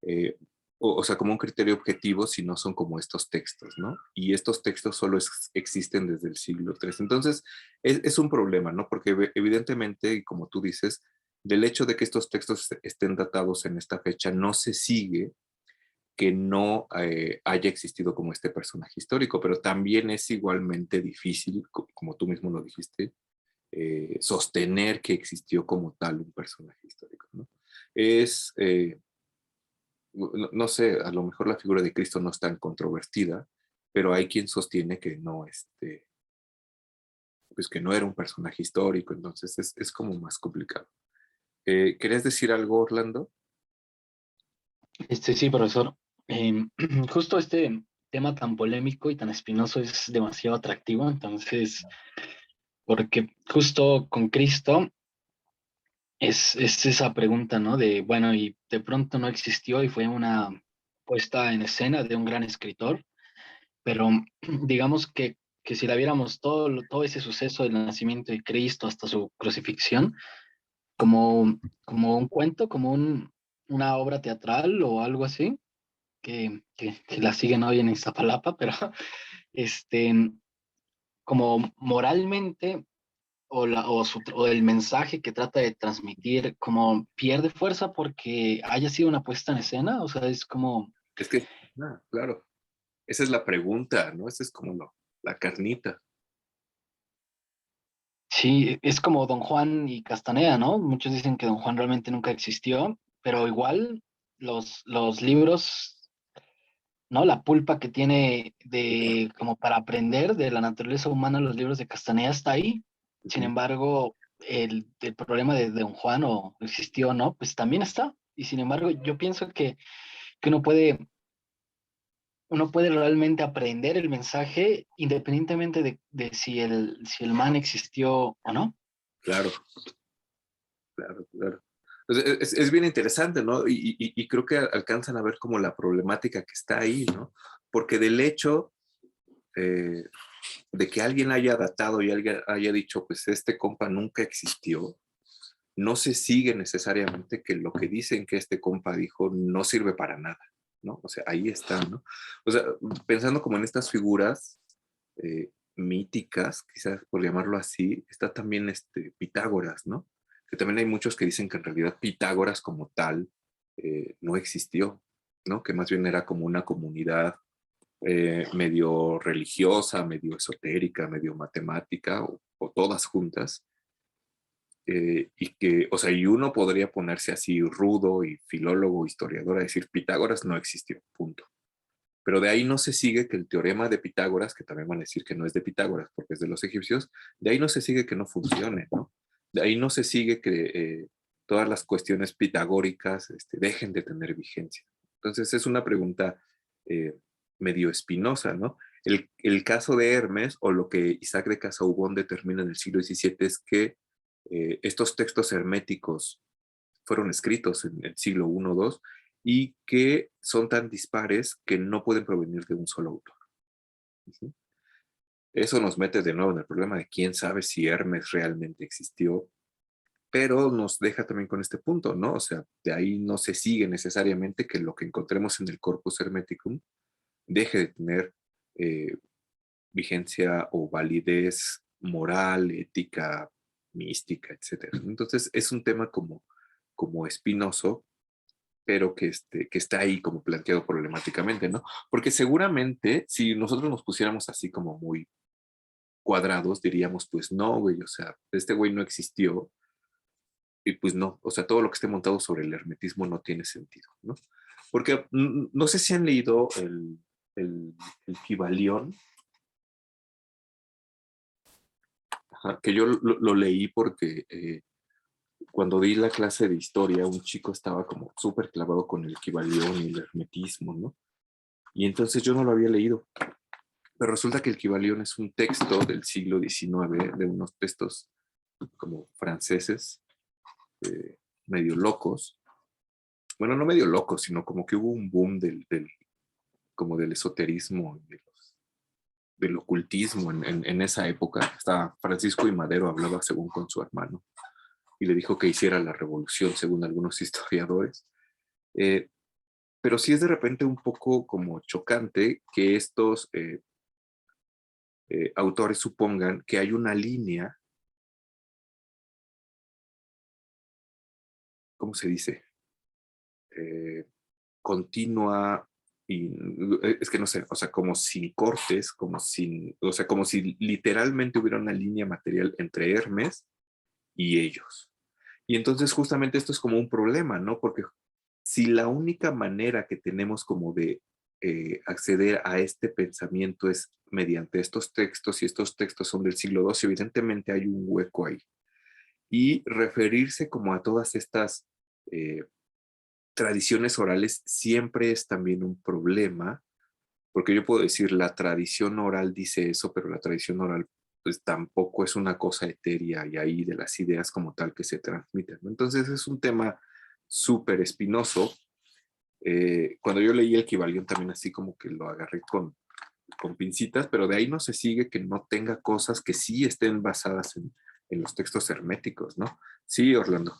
eh, o sea, como un criterio objetivo si no son como estos textos, ¿no? Y estos textos solo existen desde el siglo III. Entonces, es un problema, ¿no? Porque evidentemente, y como tú dices, del hecho de que estos textos estén datados en esta fecha, no se sigue que no haya existido como este personaje histórico, pero también es igualmente difícil, como tú mismo lo dijiste, sostener que existió como tal un personaje histórico, ¿no? Es, no sé, a lo mejor la figura de Cristo no es tan controvertida, pero hay quien sostiene que no, pues que no era un personaje histórico, entonces es como más complicado. ¿Querías decir algo, Orlando? Sí, profesor. Justo este tema tan polémico y tan espinoso es demasiado atractivo, entonces, porque justo con Cristo es esa pregunta, ¿no? De, bueno, y de pronto no existió y fue una puesta en escena de un gran escritor, pero digamos que si la viéramos todo ese suceso del nacimiento de Cristo hasta su crucifixión, como un cuento, una obra teatral o algo así, que la siguen hoy en Iztapalapa, pero este, como moralmente o el mensaje que trata de transmitir como pierde fuerza porque haya sido una puesta en escena, o sea, es como, Es que, claro, esa es la pregunta, ¿no? Esa es como la carnita. sí, es como Don Juan y Castaneda, ¿no? Muchos dicen que Don Juan realmente nunca existió, pero igual los libros, ¿no? La pulpa que tiene de como para aprender de la naturaleza humana, los libros de Castaneda está ahí. Sin Ujú. embargo, el problema de Don Juan o existió o no, pues también está. Y sin embargo, yo pienso que uno puede realmente aprender el mensaje independientemente de si el man existió o no. Claro, claro, claro. Pues es bien interesante, ¿no? Y creo que alcanzan a ver como la problemática que está ahí, ¿no? Porque del hecho eh, de que alguien haya datado y alguien haya dicho, pues este compa nunca existió, no se sigue necesariamente que lo que dicen que este compa dijo no sirve para nada, ¿no? O sea, ahí está, ¿no? O sea, pensando como en estas figuras míticas, quizás por llamarlo así, está también Pitágoras, ¿no? Que también hay muchos que dicen que en realidad Pitágoras como tal no existió, ¿no? Que más bien era como una comunidad medio religiosa, medio esotérica, medio matemática, o todas juntas, y que, o sea, y uno podría ponerse así rudo y filólogo, historiador, a decir Pitágoras no existió, punto. Pero de ahí no se sigue que el teorema de Pitágoras, que también van a decir que no es de Pitágoras porque es de los egipcios, de ahí no se sigue que no funcione, ¿no? De ahí no se sigue que todas las cuestiones pitagóricas dejen de tener vigencia. Entonces es una pregunta medio espinosa, ¿no? El caso de Hermes, o lo que Isaac de Casaubon determina en el siglo XVII, es que estos textos herméticos fueron escritos en el siglo I o II y que son tan dispares que no pueden provenir de un solo autor. ¿Sí? Eso nos mete de nuevo en el problema de quién sabe si Hermes realmente existió, pero nos deja también con este punto, ¿no? O sea, de ahí no se sigue necesariamente que lo que encontremos en el Corpus Hermeticum deje de tener vigencia o validez moral, ética, mística, etc. Entonces es un tema como espinoso, pero que está ahí como planteado problemáticamente, ¿no? Porque seguramente si nosotros nos pusiéramos así como muy cuadrados, diríamos, pues no, güey, o sea, este güey no existió, y pues no, o sea, todo lo que esté montado sobre el hermetismo no tiene sentido, ¿no? Porque no sé si han leído el Kybalión, que yo lo leí porque cuando di la clase de historia, un chico estaba como súper clavado con el Kybalión y el hermetismo, ¿no? Y entonces yo no lo había leído. Pero resulta que el Kybalión es un texto del siglo XIX, de unos textos como franceses, medio locos. Bueno, no medio locos, sino como que hubo un boom como del esoterismo, del ocultismo en esa época. Hasta Francisco I. Madero hablaba según con su hermano y le dijo que hiciera la revolución, según algunos historiadores. Pero sí es de repente un poco como chocante que estos autores supongan que hay una línea, ¿cómo se dice? Continua, y es que no sé, o sea, como sin cortes, o sea, como si literalmente hubiera una línea material entre Hermes y ellos. Y entonces justamente esto es como un problema, ¿no? Porque si la única manera que tenemos como de acceder a este pensamiento es mediante estos textos, y estos textos son del siglo II, evidentemente hay un hueco ahí. Y referirse como a todas estas tradiciones orales siempre es también un problema, porque yo puedo decir, la tradición oral dice eso, pero la tradición oral pues tampoco es una cosa etérea y ahí de las ideas como tal que se transmiten, ¿no? Entonces es un tema súper espinoso. Cuando yo leí el Kybalión también así como que lo agarré con pincitas, pero de ahí no se sigue que no tenga cosas que sí estén basadas en los textos herméticos, ¿no? Sí, Orlando.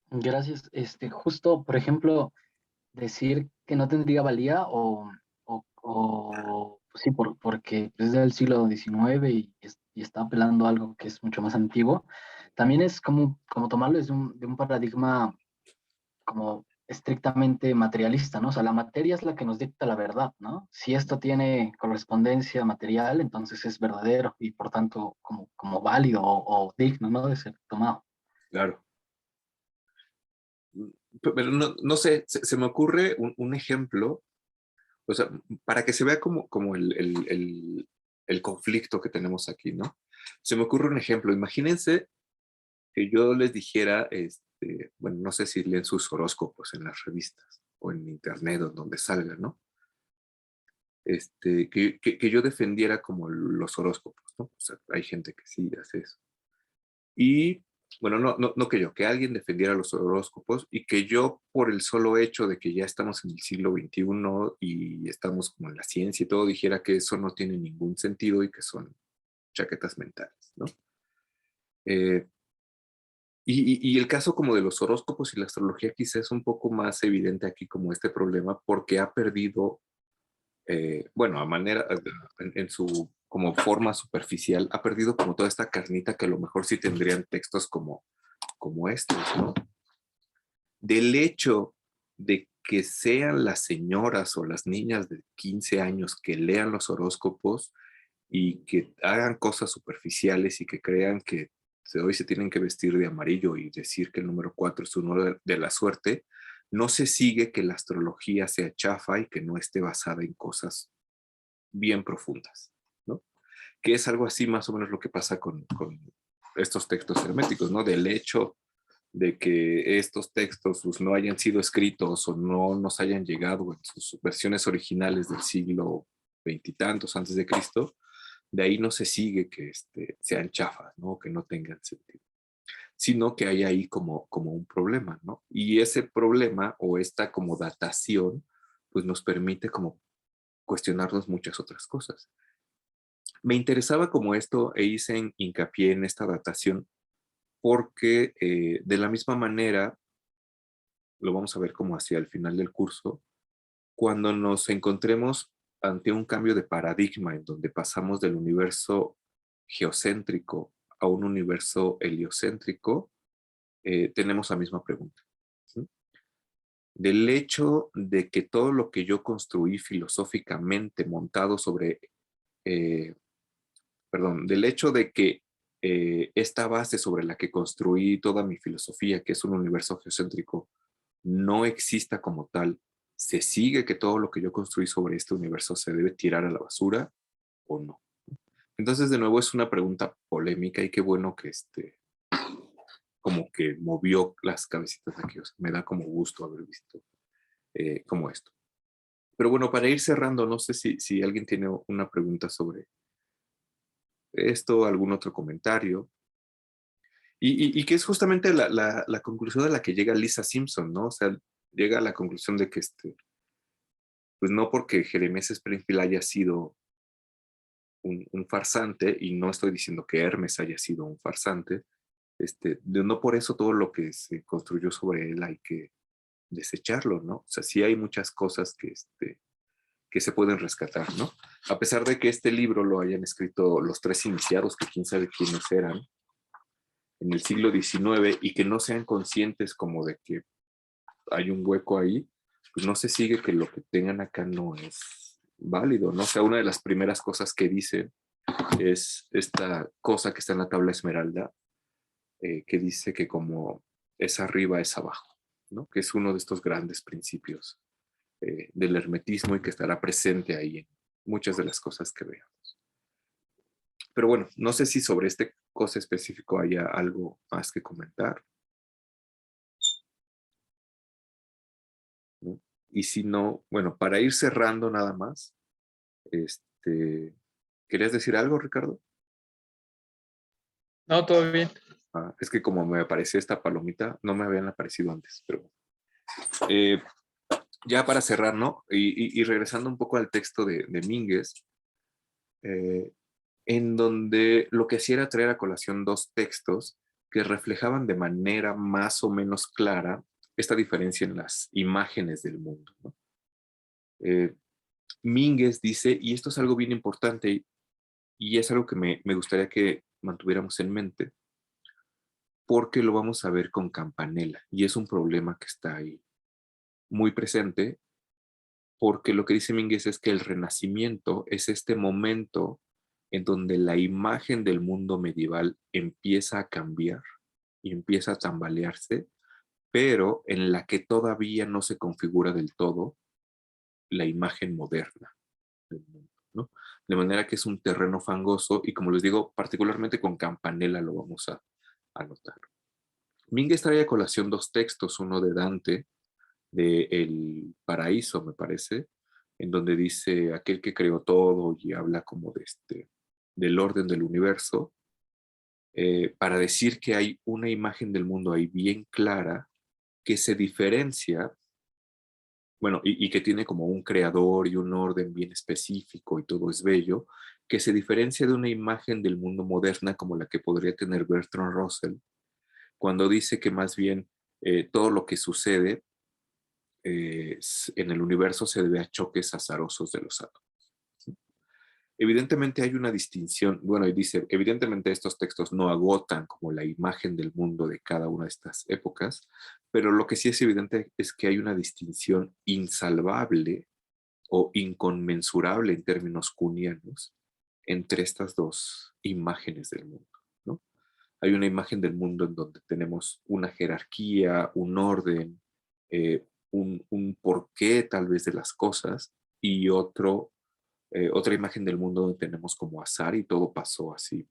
Gracias. Justo, por ejemplo, decir que no tendría valía pues sí, porque es del siglo XIX y está apelando a algo que es mucho más antiguo, también es como tomarlo desde de un paradigma como estrictamente materialista, ¿no? O sea, la materia es la que nos dicta la verdad, ¿no? Si esto tiene correspondencia material, entonces es verdadero y por tanto como válido o digno, ¿no? De ser tomado. Claro. Pero no sé, se me ocurre un ejemplo, o sea, para que se vea como el conflicto que tenemos aquí, ¿no? Se me ocurre un ejemplo. Imagínense que yo les dijera, bueno, no sé si leen sus horóscopos en las revistas o en internet o donde salga, ¿no? Que yo defendiera como los horóscopos, ¿no? O sea, hay gente que sí hace eso. Y, bueno, no que yo, que alguien defendiera los horóscopos y que yo, por el solo hecho de que ya estamos en el siglo XXI y estamos como en la ciencia y todo, dijera que eso no tiene ningún sentido y que son chaquetas mentales, ¿no? Eh, y el caso como de los horóscopos y la astrología quizás es un poco más evidente aquí como este problema porque ha perdido, bueno, a manera, en su como forma superficial, ha perdido como toda esta carnita que a lo mejor sí tendrían textos como estos, ¿no? del hecho de que sean las señoras o las niñas de 15 años que lean los horóscopos y que hagan cosas superficiales y que crean que hoy se tienen que vestir de amarillo y decir que el número 4 es un número de la suerte, no se sigue que la astrología sea chafa y que no esté basada en cosas bien profundas, ¿no? Que es algo así más o menos lo que pasa con estos textos herméticos, ¿no? Del hecho de que estos textos pues, no hayan sido escritos o no nos hayan llegado en sus versiones originales del siglo veintitantos antes de Cristo, de ahí no se sigue que sean chafas, ¿no? Que no tengan sentido, sino que hay ahí como un problema, ¿no? Y ese problema o esta como datación, pues nos permite como cuestionarnos muchas otras cosas. Me interesaba como esto e hice hincapié en esta datación porque de la misma manera, lo vamos a ver como hacia el final del curso, cuando nos encontremos ante un cambio de paradigma en donde pasamos del universo geocéntrico a un universo heliocéntrico, tenemos la misma pregunta. ¿Sí? Del hecho de que todo lo que yo construí filosóficamente montado sobre, del hecho de que esta base sobre la que construí toda mi filosofía, que es un universo geocéntrico, no exista como tal, ¿se sigue que todo lo que yo construí sobre este universo se debe tirar a la basura o no? Entonces, de nuevo, es una pregunta polémica y qué bueno que como que movió las cabecitas de aquí. O sea, me da como gusto haber visto como esto. Pero bueno, para ir cerrando, no sé si alguien tiene una pregunta sobre esto, algún otro comentario. Y que es justamente la conclusión a la que llega Lisa Simpson, ¿no? O sea, llega a la conclusión de que pues no porque Jeremías Springfield haya sido un farsante, y no estoy diciendo que Hermes haya sido un farsante, no por eso todo lo que se construyó sobre él hay que desecharlo, ¿no? O sea, sí hay muchas cosas que se pueden rescatar, ¿no? A pesar de que este libro lo hayan escrito los tres iniciados, que quién sabe quiénes eran, en el siglo XIX, y que no sean conscientes como de que hay un hueco ahí, pues no se sigue que lo que tengan acá no es válido, ¿no? O sea, una de las primeras cosas que dice es esta cosa que está en la tabla esmeralda, que dice que como es arriba es abajo, ¿no? Que es uno de estos grandes principios del hermetismo y que estará presente ahí en muchas de las cosas que veamos. Pero bueno, no sé si sobre este cosa específico haya algo más que comentar, ¿no? Y si no, bueno, para ir cerrando nada más, ¿querías decir algo, Ricardo? No, todo bien. Es que como me apareció esta palomita, no me habían aparecido antes, pero ya para cerrar, ¿no? Y regresando un poco al texto de Mínguez, en donde lo que hacía era traer a colación dos textos que reflejaban de manera más o menos clara esta diferencia en las imágenes del mundo, ¿no? Mínguez dice, y esto es algo bien importante y es algo que me gustaría que mantuviéramos en mente, porque lo vamos a ver con Campanella y es un problema que está ahí muy presente, porque lo que dice Mínguez es que el Renacimiento es este momento en donde la imagen del mundo medieval empieza a cambiar y empieza a tambalearse, pero en la que todavía no se configura del todo la imagen moderna del mundo, ¿no? De manera que es un terreno fangoso y, como les digo, particularmente con Campanella lo vamos a notar. Mínguez trae a colación dos textos, uno de Dante, de El Paraíso, me parece, en donde dice aquel que creó todo y habla como del orden del universo, para decir que hay una imagen del mundo ahí bien clara que se diferencia, bueno, y que tiene como un creador y un orden bien específico y todo es bello, que se diferencia de una imagen del mundo moderna como la que podría tener Bertrand Russell, cuando dice que más bien todo lo que sucede en el universo se debe a choques azarosos de los átomos. Evidentemente hay una distinción, bueno, y dice, evidentemente estos textos no agotan como la imagen del mundo de cada una de estas épocas, pero lo que sí es evidente es que hay una distinción insalvable o inconmensurable en términos cunianos entre estas dos imágenes del mundo, ¿no? Hay una imagen del mundo en donde tenemos una jerarquía, un orden, un porqué tal vez de las cosas, y otra imagen del mundo donde tenemos como azar y todo pasó así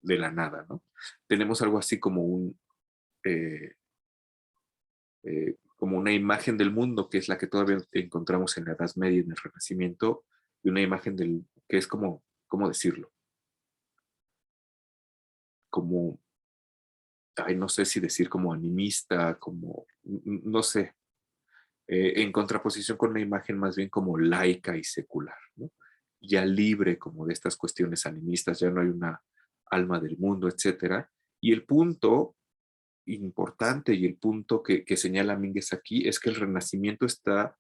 de la nada, ¿no? Tenemos algo así eh, como una imagen del mundo que es la que todavía encontramos en la Edad Media y en el Renacimiento, y una imagen que es como, ¿cómo decirlo? Como, ay, no sé si decir como animista, como, no sé, en contraposición con una imagen más bien como laica y secular, ¿no? Ya libre como de estas cuestiones animistas, ya no hay una alma del mundo, etcétera. Y el punto importante y el punto que señala Mínguez aquí es que el Renacimiento está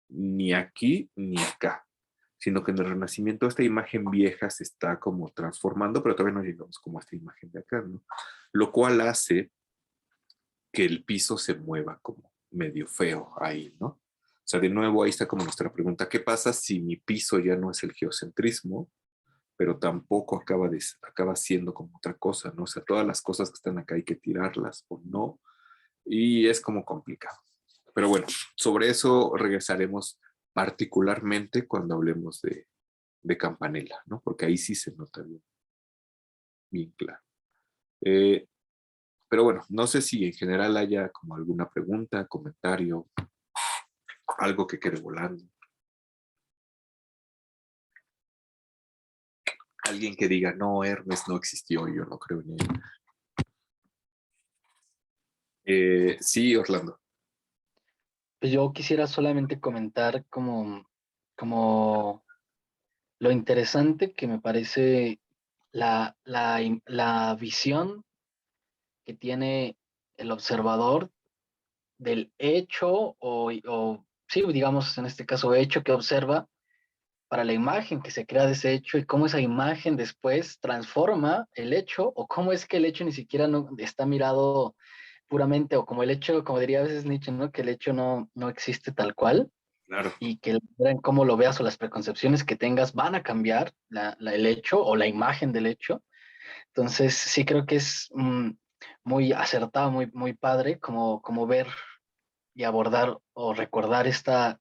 ni aquí ni acá, sino que en el Renacimiento esta imagen vieja se está como transformando, pero todavía no llegamos como a esta imagen de acá, ¿no? Lo cual hace que el piso se mueva como medio feo ahí, ¿no? O sea, de nuevo ahí está como nuestra pregunta, ¿qué pasa si mi piso ya no es el geocentrismo, pero tampoco acaba siendo como otra cosa, ¿no? O sea, todas las cosas que están acá hay que tirarlas o no, y es como complicado. Pero bueno, sobre eso regresaremos particularmente cuando hablemos de Campanella, ¿no? Porque ahí sí se nota bien, bien claro. Eh, pero bueno, no sé si en general haya como alguna pregunta, comentario, algo que quede volando. Alguien que diga, no, Hermes no existió, yo no creo en él. Sí, Orlando. Pues yo quisiera solamente comentar como lo interesante que me parece la visión que tiene el observador del hecho o sí, digamos en este caso hecho que observa para la imagen que se crea de ese hecho y cómo esa imagen después transforma el hecho o cómo es que el hecho ni siquiera no está mirado puramente o como el hecho, como diría a veces Nietzsche, ¿no? Que el hecho no existe tal cual Claro. y que en cómo lo veas o las preconcepciones que tengas van a cambiar el hecho o la imagen del hecho. Entonces sí creo que es muy acertado, muy padre como ver y abordar o recordar esta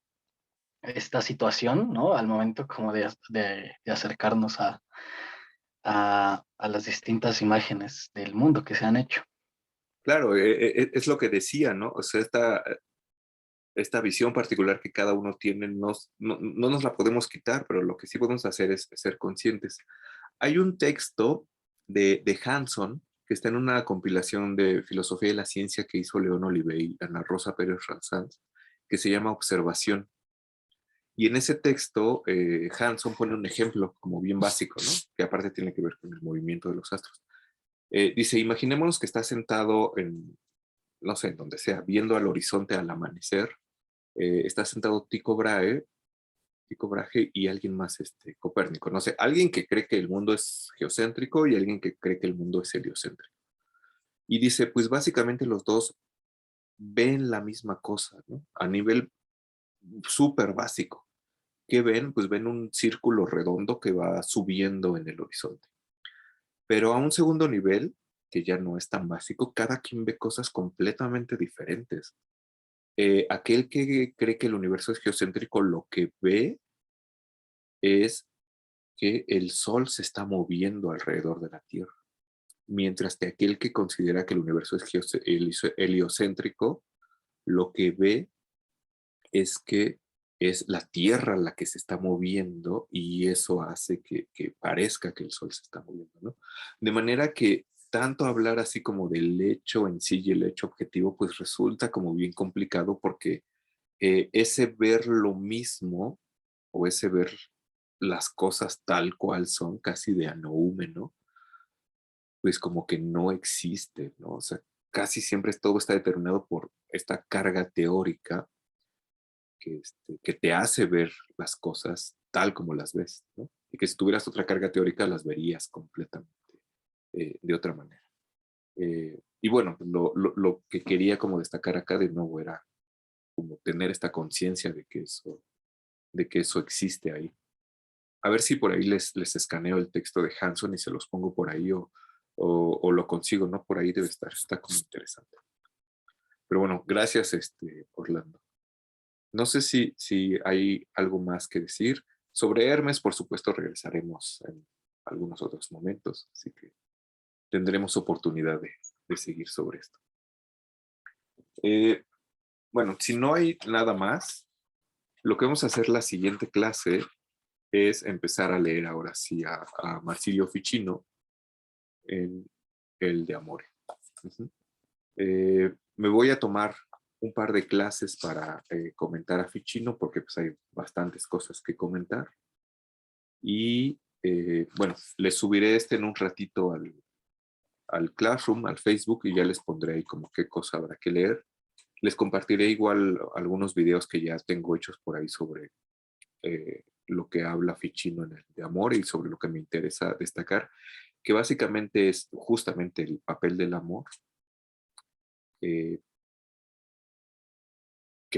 situación, ¿no? Al momento como de acercarnos a las distintas imágenes del mundo que se han hecho. Claro, es lo que decía, ¿no? O sea, esta visión particular que cada uno tiene, no nos la podemos quitar, pero lo que sí podemos hacer es ser conscientes. Hay un texto de Hanson que está en una compilación de filosofía de la ciencia que hizo León Olivé y Ana Rosa Pérez Ranzanz, que se llama Observación. Y en ese texto, Hanson pone un ejemplo como bien básico, ¿no? Que aparte tiene que ver con el movimiento de los astros. Dice, imaginémonos que está sentado en, no sé, en donde sea, viendo al horizonte al amanecer. Está sentado Tycho Brahe y alguien más, Copérnico. No sé, alguien que cree que el mundo es geocéntrico y alguien que cree que el mundo es heliocéntrico. Y dice, pues básicamente los dos ven la misma cosa, ¿no? A nivel súper básico. ¿Qué ven? Pues ven un círculo redondo que va subiendo en el horizonte. Pero a un segundo nivel, que ya no es tan básico, cada quien ve cosas completamente diferentes. Aquel que cree que el universo es geocéntrico, lo que ve es que el Sol se está moviendo alrededor de la Tierra. Mientras que aquel que considera que el universo es heliocéntrico, lo que ve es que es la Tierra la que se está moviendo y eso hace que parezca que el Sol se está moviendo, ¿no? De manera que tanto hablar así como del hecho en sí y el hecho objetivo, pues resulta como bien complicado porque ese ver lo mismo o ese ver las cosas tal cual son, casi de anoúmeno, pues como que no existe, ¿no? O sea, casi siempre todo está determinado por esta carga teórica que te hace ver las cosas tal como las ves, ¿no? Y que si tuvieras otra carga teórica las verías completamente de otra manera. Y bueno, lo que quería como destacar acá de nuevo era como tener esta conciencia de que eso existe ahí. A ver si por ahí les escaneo el texto de Hanson y se los pongo por ahí o lo consigo, ¿no? Por ahí debe estar, está como interesante. Pero bueno, gracias, Orlando. No sé si hay algo más que decir. Sobre Hermes, por supuesto, regresaremos en algunos otros momentos, así que tendremos oportunidad de seguir sobre esto. Bueno, si no hay nada más, lo que vamos a hacer la siguiente clase es empezar a leer ahora sí a Marsilio Ficino en el de Amore. Uh-huh. Me voy a tomar un par de clases para comentar a Ficino porque pues hay bastantes cosas que comentar. Y bueno, les subiré en un ratito al Classroom, al Facebook, y ya les pondré ahí como qué cosa habrá que leer. Les compartiré igual algunos videos que ya tengo hechos por ahí sobre lo que habla Ficino en el de Amore y sobre lo que me interesa destacar, que básicamente es justamente el papel del amor, que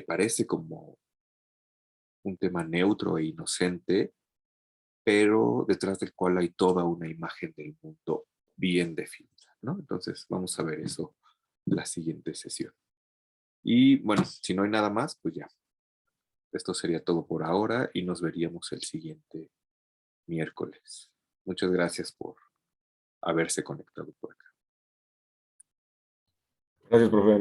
parece como un tema neutro e inocente, pero detrás del cual hay toda una imagen del mundo bien definida, ¿no? Entonces vamos a ver eso la siguiente sesión. Y bueno, si no hay nada más, pues ya. Esto sería todo por ahora y nos veríamos el siguiente miércoles. Muchas gracias por haberse conectado por acá. Gracias, profe.